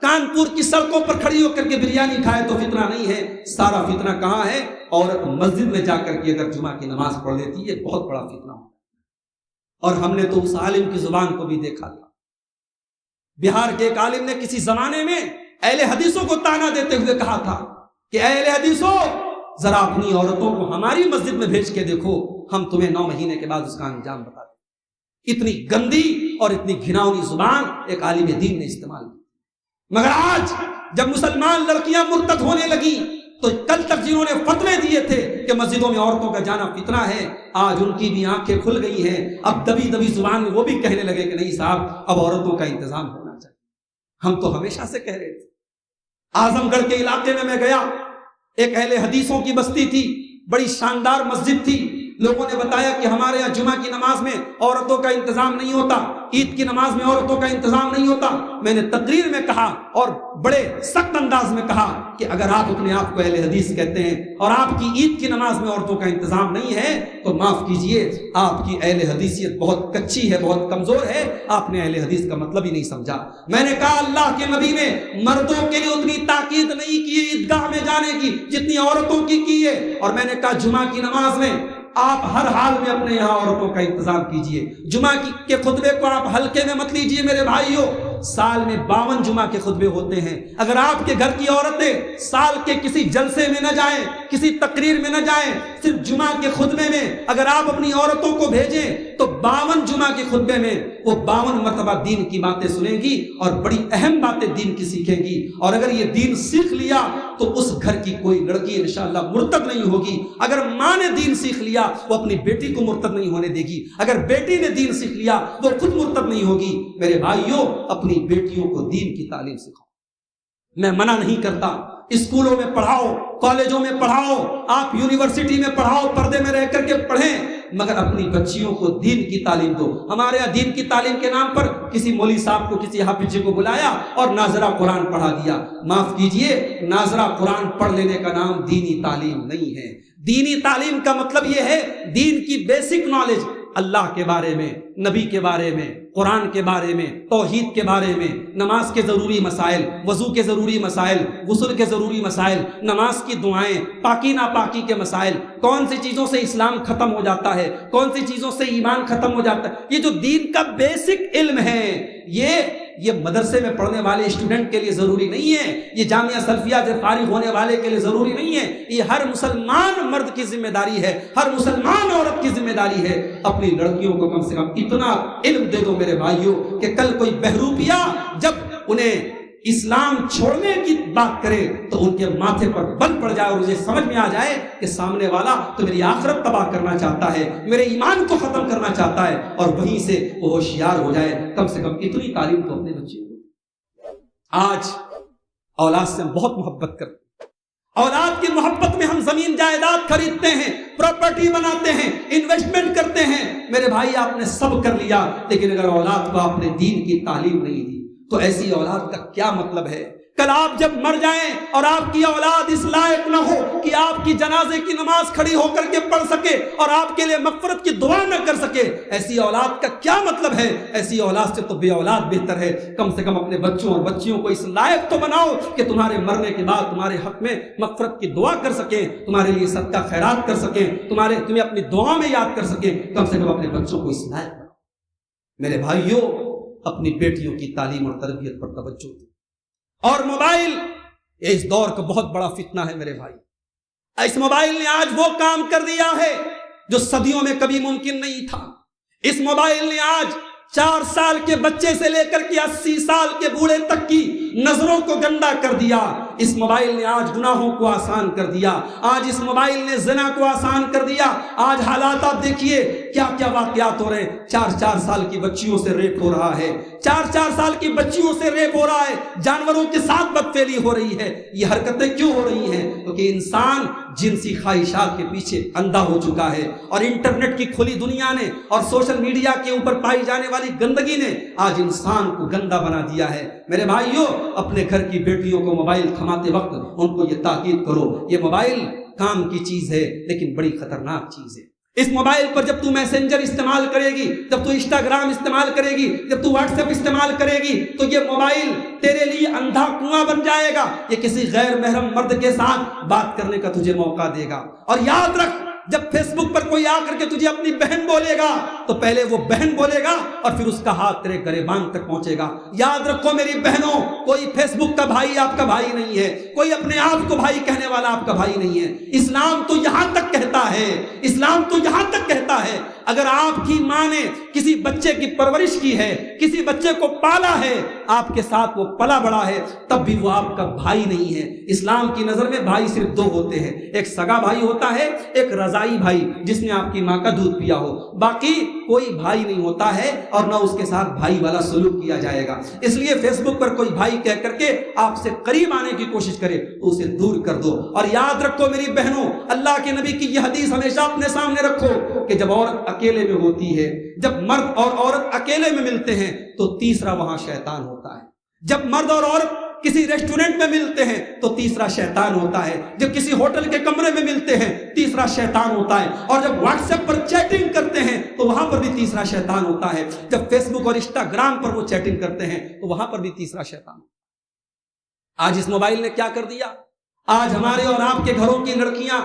کانپور کی سڑکوں پر کھڑی ہو کر کے بریانی کھائے تو فتنہ نہیں ہے. سارا فتنہ کہاں ہے؟ عورت مسجد میں جا کر کے اگر جمعہ کی نماز پڑھ لیتی ہے بہت بڑا فتنہ ہوتا ہے. اور ہم نے تو اس عالم کی زبان کو بھی دیکھا تھا. بہار کے ایک عالم نے کسی زمانے میں اہل حدیثوں کو تانا دیتے ہوئے کہا تھا کہ اہل حدیثوں ذرا اپنی عورتوں کو ہماری مسجد میں بھیج کے دیکھو، ہم تمہیں 9 مہینے کے بعد اس کا انجام بتا دیں. اتنی گندی اور اتنی گھناؤنی زبان ایک عالم دین نے استعمال کی. مگر آج جب مسلمان لڑکیاں مرتد ہونے لگی تو کل تک جنہوں نے فتوے دیے تھے کہ مسجدوں میں عورتوں کا جانا فتنہ ہے، آج ان کی بھی آنکھیں کھل گئی ہیں. اب دبی دبی زبان میں وہ بھی کہنے لگے کہ نہیں صاحب اب عورتوں کا انتظام ہونا چاہیے. ہم تو ہمیشہ سے کہہ رہے تھے. اعظم گڑھ کے علاقے میں گیا، ایک اہل حدیثوں کی بستی تھی، بڑی شاندار مسجد تھی. لوگوں نے بتایا کہ ہمارے یہاں جمعہ کی نماز میں عورتوں کا انتظام نہیں ہوتا، عید کی نماز میں عورتوں کا انتظام نہیں ہوتا. میں نے تقریر میں کہا اور بڑے سخت انداز میں کہا کہ اگر آپ اپنے آپ کو اہل حدیث کہتے ہیں اور آپ کی عید کی نماز میں عورتوں کا انتظام نہیں ہے تو معاف کیجئے، آپ کی اہل حدیثیت بہت کچی ہے، بہت کمزور ہے. آپ نے اہل حدیث کا مطلب ہی نہیں سمجھا. میں نے کہا اللہ کے نبی نے مردوں کے لیے اتنی تاکید نہیں کی عیدگاہ میں جانے کی جتنی عورتوں کی ہے. اور میں نے کہا جمعہ کی نماز میں آپ ہر حال میں اپنے یہاں عورتوں کا انتظام کیجئے. جمعہ کے خطبے کو آپ ہلکے میں مت لیجئے میرے بھائیوں. سال میں 52 جمعہ کے خطبے ہوتے ہیں. اگر آپ کے گھر کی عورتیں سال کے کسی جلسے میں نہ جائیں، کسی تقریر میں نہ جائیں، صرف جمعہ کے خطبے میں اگر آپ اپنی عورتوں کو بھیجیں تو 52 جمعہ کے خطبے میں وہ 52 مرتبہ دین کی باتیں سنیں گی اور بڑی اہم باتیں دین کی سیکھیں گی. اور اگر یہ دین سیکھ لیا تو اس گھر کی کوئی لڑکی انشاءاللہ مرتد نہیں ہوگی. اگر ماں نے دین سیکھ لیا وہ اپنی بیٹی کو مرتد نہیں ہونے دے گی. اگر بیٹی نے دین سیکھ لیا وہ خود مرتد نہیں ہوگی. میرے بھائیوں اپنی بیٹیوں کو دین کی تعلیم سکھاؤ. میں منع نہیں کرتا، اسکولوں میں پڑھاؤ، کالجوں میں پڑھاؤ، آپ یونیورسٹی میں پڑھاؤ، پردے میں رہ کر کے پڑھیں. مگر اپنی بچیوں کو دین کی تعلیم دو۔ ہمارے یہاں دین کی تعلیم کے نام پر کسی مولوی صاحب کو، کسی حافظ جی کو بلایا اور ناظرہ قرآن پڑھا دیا۔ معاف کیجئے، ناظرہ قرآن پڑھ لینے کا نام دینی تعلیم نہیں ہے۔ دینی تعلیم کا مطلب یہ ہے دین کی بیسک نالج، اللہ کے بارے میں، نبی کے بارے میں، قرآن کے بارے میں، توحید کے بارے میں، نماز کے ضروری مسائل، وضو کے ضروری مسائل، غسل کے ضروری مسائل، نماز کی دعائیں، پاکی ناپاکی کے مسائل، کون سی چیزوں سے اسلام ختم ہو جاتا ہے، کون سی چیزوں سے ایمان ختم ہو جاتا ہے، یہ جو دین کا بیسک علم ہے، یہ مدرسے میں پڑھنے والے اسٹوڈنٹ کے لیے ضروری نہیں ہے، یہ جامعہ سلفیہ سے فارغ ہونے والے کے لیے ضروری نہیں ہے، یہ ہر مسلمان مرد کی ذمہ داری ہے، ہر مسلمان عورت کی ذمہ داری ہے۔ اپنی لڑکیوں کو کم سے کم اتنا علم دے دو میرے بھائیوں کہ کل کوئی بہروپیہ جب انہیں اسلام چھوڑنے کی بات کرے تو ان کے ماتھے پر بل پڑ جائے اور مجھے سمجھ میں آ جائے کہ سامنے والا تو میری آخرت تباہ کرنا چاہتا ہے، میرے ایمان کو ختم کرنا چاہتا ہے، اور وہیں سے وہ ہوشیار ہو جائے۔ کم سے کم اتنی تعلیم تو اپنے بچوں کو۔ آج اولاد سے ہم بہت محبت کرتے ہیں، اولاد کی محبت میں ہم زمین جائیداد خریدتے ہیں، پراپرٹی بناتے ہیں، انویسٹمنٹ کرتے ہیں۔ میرے بھائی آپ نے سب کر لیا، لیکن اگر اولاد کو آپ نے دین کی تعلیم نہیں دی تو ایسی اولاد کا کیا مطلب ہے؟ کل آپ جب مر جائیں اور آپ کی اولاد اس لائق نہ ہو کہ آپ کی جنازے کی نماز کھڑی ہو کر کے پڑھ سکے اور آپ کے لیے مغفرت کی دعا نہ کر سکے، ایسی اولاد کا کیا مطلب ہے؟ ایسی اولاد سے تو بے اولاد بہتر ہے۔ کم سے کم اپنے بچوں اور بچیوں کو اس لائق تو بناؤ کہ تمہارے مرنے کے بعد تمہارے حق میں مغفرت کی دعا کر سکیں، تمہارے لیے صدقہ خیرات کر سکیں، تمہیں اپنی دعا میں یاد کر سکیں۔ کم سے کم اپنے بچوں کو اس لائق بناؤ۔ میرے بھائیوں، اپنی بیٹیوں کی تعلیم اور تربیت پر توجہ دیں۔ اور موبائل اس دور کا بہت بڑا فتنہ ہے میرے بھائی۔ اس موبائل نے آج وہ کام کر دیا ہے جو صدیوں میں کبھی ممکن نہیں تھا۔ اس موبائل نے آج 4 سال کے بچے سے لے کر کے 80 سال کے بوڑھے تک کی نظروں کو گندا کر دیا۔ اس موبائل نے آج گناہوں کو آسان کر دیا، آج اس موبائل نے زنا کو آسان کر دیا۔ آج حالات آپ دیکھیے کیا کیا واقعات ہو رہے ہیں۔ 4 سال کی بچیوں سے ریپ ہو رہا ہے، 4 سال کی بچیوں سے ریپ ہو رہا ہے، جانوروں کے ساتھ بدفعلی ہو رہی ہے۔ یہ حرکتیں کیوں ہو رہی ہیں؟ کیونکہ انسان جنسی خواہشات کے پیچھے اندھا ہو چکا ہے، اور انٹرنیٹ کی کھلی دنیا نے اور سوشل میڈیا کے اوپر پائی جانے والی گندگی نے آج انسان کو گندا بنا دیا ہے۔ میرے بھائیوں، اپنے گھر کی بیٹیوں کو موبائل تھماتے وقت ان کو یہ تاکید کرو، یہ موبائل کام کی چیز ہے لیکن بڑی خطرناک چیز ہے۔ اس موبائل پر جب تو میسنجر استعمال کرے گی، جب تو انسٹاگرام استعمال کرے گی، جب تو واٹس ایپ استعمال کرے گی، تو یہ موبائل تیرے لیے اندھا کنواں بن جائے گا۔ یہ کسی غیر محرم مرد کے ساتھ بات کرنے کا تجھے موقع دے گا۔ اور یاد رکھ، جب فیس بک پر کوئی آ کر کے تجھے اپنی بہن بولے گا تو پہلے وہ بہن بولے گا اور پھر اس کا ہاتھ تیرے گریبان تک پہنچے گا۔ یاد رکھو میری بہنوں، کوئی فیس بک کا بھائی آپ کا بھائی نہیں ہے، کوئی اپنے آپ کو بھائی کہنے والا آپ کا بھائی نہیں ہے۔ اسلام تو یہاں تک کہتا ہے، اسلام تو یہاں تک کہتا ہے، اگر آپ کی ماں نے کسی بچے کی پرورش کی ہے، کسی بچے کو پالا ہے، آپ کے ساتھ وہ پلا بڑا ہے، تب بھی وہ آپ کا بھائی نہیں ہے۔ اسلام کی نظر میں بھائی صرف 2 ہوتے ہیں، ایک سگا بھائی ہوتا ہے، ایک رضائی بھائی جس نے آپ کی ماں کا دودھ پیا ہو، باقی کوئی بھائی نہیں ہوتا ہے، اور نہ اس کے ساتھ بھائی والا سلوک کیا جائے گا۔ اس لیے فیس بک پر کوئی بھائی کہہ کر کے آپ سے قریب آنے کی کوشش کرے تو اسے دور کر دو۔ اور یاد رکھو میری بہنوں، اللہ کے نبی کی یہ حدیث ہمیشہ اپنے سامنے رکھو کہ جب عورت اکیلے میں ہوتی ہے، جب مرد اور عورت اکیلے میں ملتے ہیں تو تیسرا وہاں شیطان ہوتا ہے۔ جب مرد اور عورت کسی ریسٹورنٹ میں ملتے ہیں تو تیسرا شیطان ہوتا ہے، جب کسی ہوٹل کے کمرے میں ملتے ہیں تیسرا شیطان ہوتا ہے، اور جب واٹس ایپ پر چیٹنگ کرتے ہیں تو وہاں پر بھی تیسرا شیطان ہوتا ہے، جب فیس بک اور انسٹاگرام پر وہ چیٹنگ کرتے ہیں تو وہاں پر بھی تیسرا شیطان۔ آج اس موبائل نے کیا کر دیا؟ آج ہمارے اور آپ کے گھروں کی لڑکیاں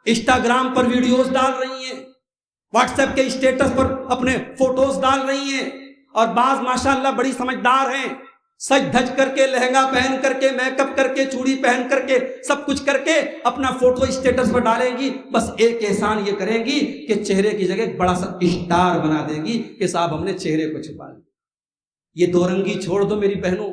انسٹاگرام پر ویڈیوز ڈال رہی ہیں، واٹس ایپ کے اسٹیٹس پر اپنے فوٹوز ڈال رہی ہیں، اور بعض ماشاءاللہ بڑی سمجھدار ہیں، سج دھج کر کے، لہنگا پہن کر کے، میک اپ کر کے، چوڑی پہن کر کے، سب کچھ کر کے اپنا فوٹو اسٹیٹس پر ڈالیں گی۔ بس ایک احسان یہ کریں گی کہ چہرے کی جگہ ایک بڑا سا اسٹار بنا دیں گی کہ صاحب ہم نے چہرے کو چھپا لیا۔ یہ 2 رنگی چھوڑ دو میری بہنوں۔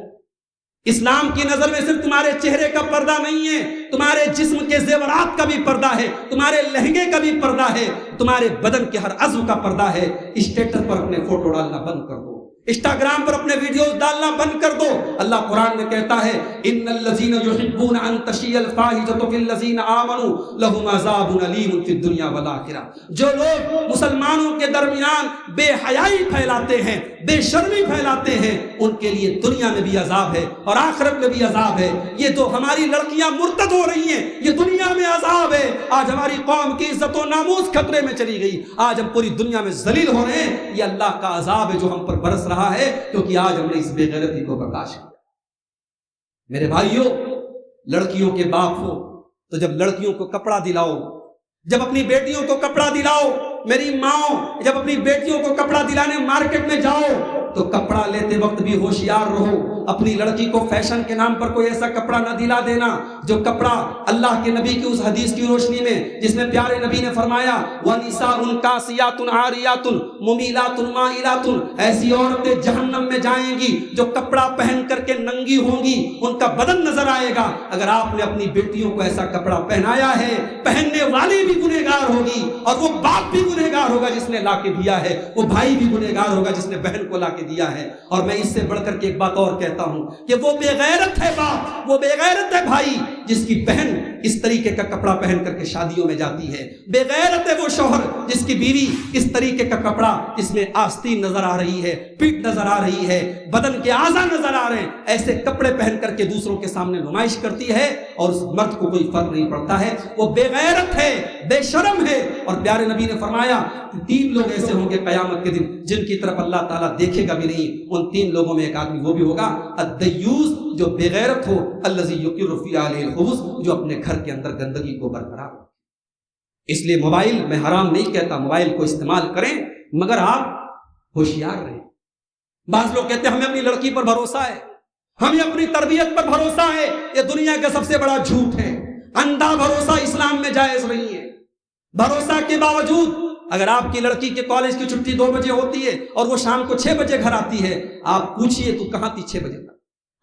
اسلام کی نظر میں صرف تمہارے چہرے کا پردہ نہیں ہے، تمہارے جسم کے زیورات کا بھی پردہ ہے، تمہارے لہنگے کا بھی پردہ ہے، تمہارے بدن کے ہر عضو کا پردہ ہے۔ اسٹیٹس پر اپنے فوٹو ڈالنا بند کر دو، انسٹاگرام پر اپنے ویڈیوز ڈالنا بند کر دو. اللہ قرآن میں کہتا ہے ان الذین یحبون ان تشیع الفاحشۃ فی الذین آمنوا لہم عذاب علیم فی الدنیا والآخرہ. جو لوگ مسلمانوں کے درمیان بے حیائی پھیلاتے ہیں، بے شرمی پھیلاتے ہیں، ان کے لیے دنیا میں بھی عذاب ہے اور آخرت میں بھی عذاب ہے. یہ تو ہماری لڑکیاں مرتد ہو رہی ہیں، یہ دنیا میں عذاب ہے. آج ہماری قوم کی عزت و ناموس خطرے میں چلی گئی، آج ہم پوری دنیا میں ذلیل ہو رہے ہیں. یہ اللہ کا عذاب ہے جو ہم پر برس رہا ہے، کیونکہ آج ہم نے اس بے غیرتی کو برداشت کیا. میرے بھائیوں، لڑکیوں کے باپ ہو تو جب لڑکیوں کو کپڑا دلاؤ، جب اپنی بیٹیوں کو کپڑا دلاؤ، میری ماں جب اپنی بیٹیوں کو کپڑا دلانے مارکیٹ میں جاؤ تو کپڑا لیتے وقت بھی ہوشیار رہو. اپنی لڑکی کو فیشن کے نام پر کوئی ایسا کپڑا نہ دلا دینا جو کپڑا اللہ کے نبی کی اس حدیث کی روشنی میں جس میں پیارے نبی نے فرمایا وَنِسَاءٌ كَاسِيَاتٌ عَارِيَاتٌ مُمِيلَاتٌ مَائِلَاتٌ، ایسی عورتیں جہنم میں جائیں گی جو کپڑا پہن کر کے ننگی ہوں گی، ان کا بدن نظر آئے گا. اگر آپ نے اپنی بیٹیوں کو ایسا کپڑا پہنایا ہے، پہننے والی بھی گنہگار ہوگی اور وہ باپ بھی گنہگار ہوگا جس نے لا کے دیا ہے، وہ بھائی بھی گنہگار ہوگا جس نے بہن کو لا کے دیا ہے. اور میں اس سے بڑھ کر کے ایک بات اور کہتا ہوں کہ وہ بے غیرت ہے باپ، وہ بے غیرت ہے بھائی جس کی بہن اس طریقے کا کپڑا پہن کر کے شادیوں میں جاتی ہے. بے غیرت ہے وہ شوہر جس کی بیوی اس طریقے کا کپڑا جس میں آستین نظر آ رہی ہے، پیٹ نظر آ رہی ہے، بدن کے اعضاء نظر آ رہے ہیں، ایسے کپڑے پہن کر کے دوسروں کے سامنے نمائش کرتی ہے اور اس مرد کو کوئی فرق نہیں پڑتا ہے. وہ بے غیرت ہے، بے شرم ہے. اور پیارے نبی نے فرمایا کہ 3 لوگ ایسے ہوں گے قیامت کے دن جن کی طرف اللہ تعالیٰ دیکھے گا بھی نہیں. ان 3 لوگوں میں ایک آدمی وہ بھی ہوگا الدیوس، جو بے غیرت ہو، الذی یقر فی اہلہ الخبث، جو اپنے گھر کے اندر گندگی کو برقرار ہو. اس لیے موبائل میں حرام نہیں کہتا، موبائل کو استعمال کریں مگر آپ ہوشیار رہیں. بعض لوگ کہتے ہیں ہمیں اپنی لڑکی پر بھروسہ ہے، ہمیں اپنی تربیت پر بھروسہ ہے. یہ دنیا کا سب سے بڑا جھوٹ ہے. اندھا بھروسہ اسلام میں جائز نہیں ہے. بھروسہ کے باوجود اگر آپ کی لڑکی کے کالج کی چھٹی 2 بجے ہوتی ہے اور وہ شام کو 6 بجے گھر آتی ہے، آپ پوچھئے تو کہاں تھی 6 بجے تک؟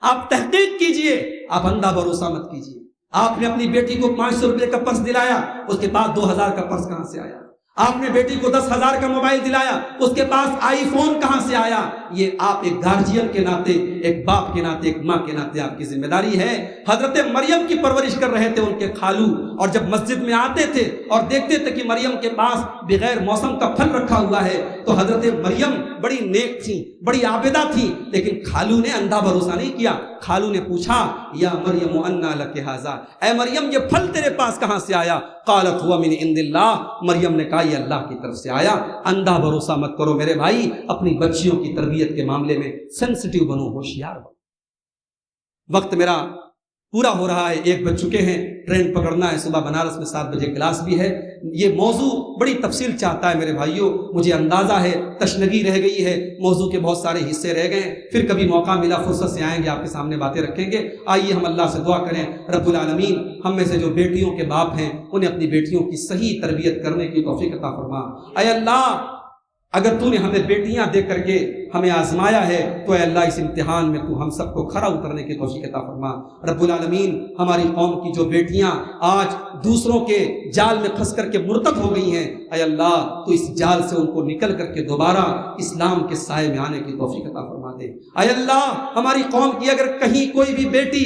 آپ تحقیق کیجئے، آپ اندھا بھروسہ مت کیجئے. آپ نے اپنی بیٹی کو 500 روپے کا پرس دلایا، اس کے پاس 2000 کا پرس کہاں سے آیا؟ آپ نے بیٹی کو 10,000 کا موبائل دلایا، اس کے پاس آئی فون کہاں سے آیا؟ یہ آپ ایک گارجین کے ناطے، ایک باپ کے ناطے، ایک ماں کے ناطے آپ کی ذمہ داری ہے. حضرت مریم کی پرورش کر رہے تھے ان کے خالو، اور جب مسجد میں آتے تھے اور دیکھتے تھے کہ مریم کے پاس بغیر موسم کا پھل رکھا ہوا ہے تو حضرت مریم بڑی نیک تھی، بڑی عابدہ تھی، لیکن خالو نے اندھا بھروسہ نہیں کیا. خالو نے پوچھا یا مریم انا لک ھذا، اے مریم یہ پھل تیرے پاس کہاں سے آیا؟ قالت هو من عند اللہ، مریم نے کہا یہ اللہ کی طرف سے آیا. اندھا بھروسہ مت کرو میرے بھائی، اپنی بچیوں کی تربیت کے معاملے میں سینسٹیو بنو، ہوشیار بنو. وقت میرا پورا ہو رہا ہے، 1 بج چکے ہیں، ٹرین پکڑنا ہے، صبح بنارس میں 7 بجے کلاس بھی ہے. یہ موضوع بڑی تفصیل چاہتا ہے میرے بھائیوں، مجھے اندازہ ہے تشنگی رہ گئی ہے، موضوع کے بہت سارے حصے رہ گئے ہیں. پھر کبھی موقع ملا فرصت سے آئیں گے، آپ کے سامنے باتیں رکھیں گے. آئیے ہم اللہ سے دعا کریں رب العالمین ہم میں سے جو بیٹیوں کے باپ ہیں انہیں اپنی بیٹیوں کی صحیح تربیت کرنے کی توفیق عطا فرما. اے اللہ اگر تو نے ہمیں بیٹیاں دے کر کے ہمیں آزمایا ہے تو اے اللہ اس امتحان میں تو ہم سب کو کھرا اترنے کی توفیق عطا فرما. رب العالمین ہماری قوم کی جو بیٹیاں آج دوسروں کے جال میں پھنس کر کے مرتد ہو گئی ہیں، اے اللہ تو اس جال سے ان کو نکل کر کے دوبارہ اسلام کے سائے میں آنے کی توفیق عطا فرما دے. اے اللہ ہماری قوم کی اگر کہیں کوئی بھی بیٹی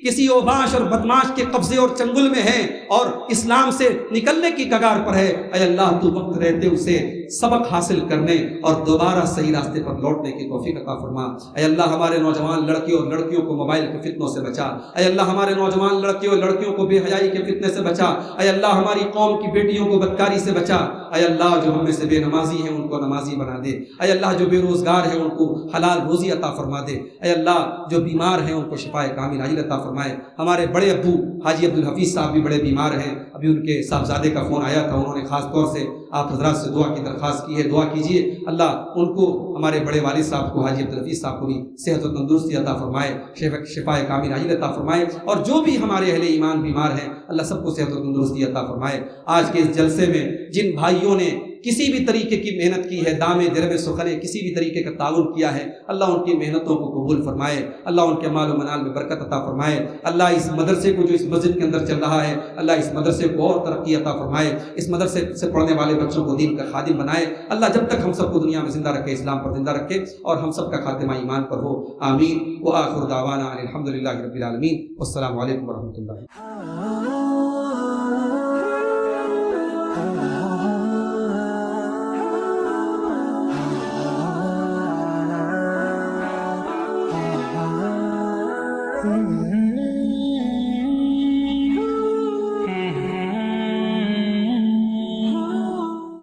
کسی اوباش اور بدماش کے قبضے اور چنگل میں ہے اور اسلام سے نکلنے کی کگار پر ہے، اے اللہ تو وقت رہتے اسے سبق حاصل کرنے اور دوبارہ صحیح راستے پر لوٹنے کی توفیق عطا فرما. اے اللہ ہمارے نوجوان لڑکیوں اور لڑکیوں کو موبائل کے فتنوں سے بچا. اے اللہ ہمارے نوجوان لڑکیوں اور لڑکیوں کو بے حیائی کے فتنے سے بچا. اے اللہ ہماری قوم کی بیٹیوں کو بدکاری سے بچا. اے اللہ جو ہم میں سے بے نمازی ہیں ان کو نمازی بنا دے. اے اللہ جو بے روزگار ہیں ان کو حلال روزی عطا فرما دے. اے اللہ جو بیمار ہیں ان کو شفائے کامل عاجل عطا فرمائے. ہمارے بڑے ابو حاجی عبدالحفیظ صاحب بھی بڑے بیمار ہیں، ابھی ان کے صاحبزادے کا فون آیا تھا، انہوں نے خاص طور سے آپ حضرات سے دعا کی درخواست کی ہے، دعا کیجیے اللہ ان کو، ہمارے بڑے والد صاحب کو حاجی عبدالحفیظ صاحب کو بھی صحت و تندرستی عطا فرمائے، شفائے کامل عاجل عطا فرمائے. اور جو بھی ہمارے اہل ایمان بیمار ہیں اللہ سب کو صحت و تندرستی عطا فرمائے. آج کے اس جلسے میں جن بھائیوں بھائیوں نے کسی بھی طریقے کی محنت کی ہے، دامے درب سخنے کسی بھی طریقے کا تعاون کیا ہے، اللہ ان کی محنتوں کو قبول فرمائے، اللہ ان کے مال و منال میں برکت عطا فرمائے، اللہ اس مدرسے کو جو اس مسجد کے اندر چل رہا ہے اللہ اس مدرسے کو اور ترقی عطا فرمائے، اس مدرسے سے پڑھنے والے بچوں کو دین کا خادم بنائے، اللہ جب تک ہم سب کو دنیا میں زندہ رکھے اسلام پر زندہ رکھے اور ہم سب کا خاتمہ ایمان پر ہو، آمین وآخر دعوانا الحمدللہ رب العالمین، والسلام علیکم ورحمۃ اللہ۔ Mm-hmm.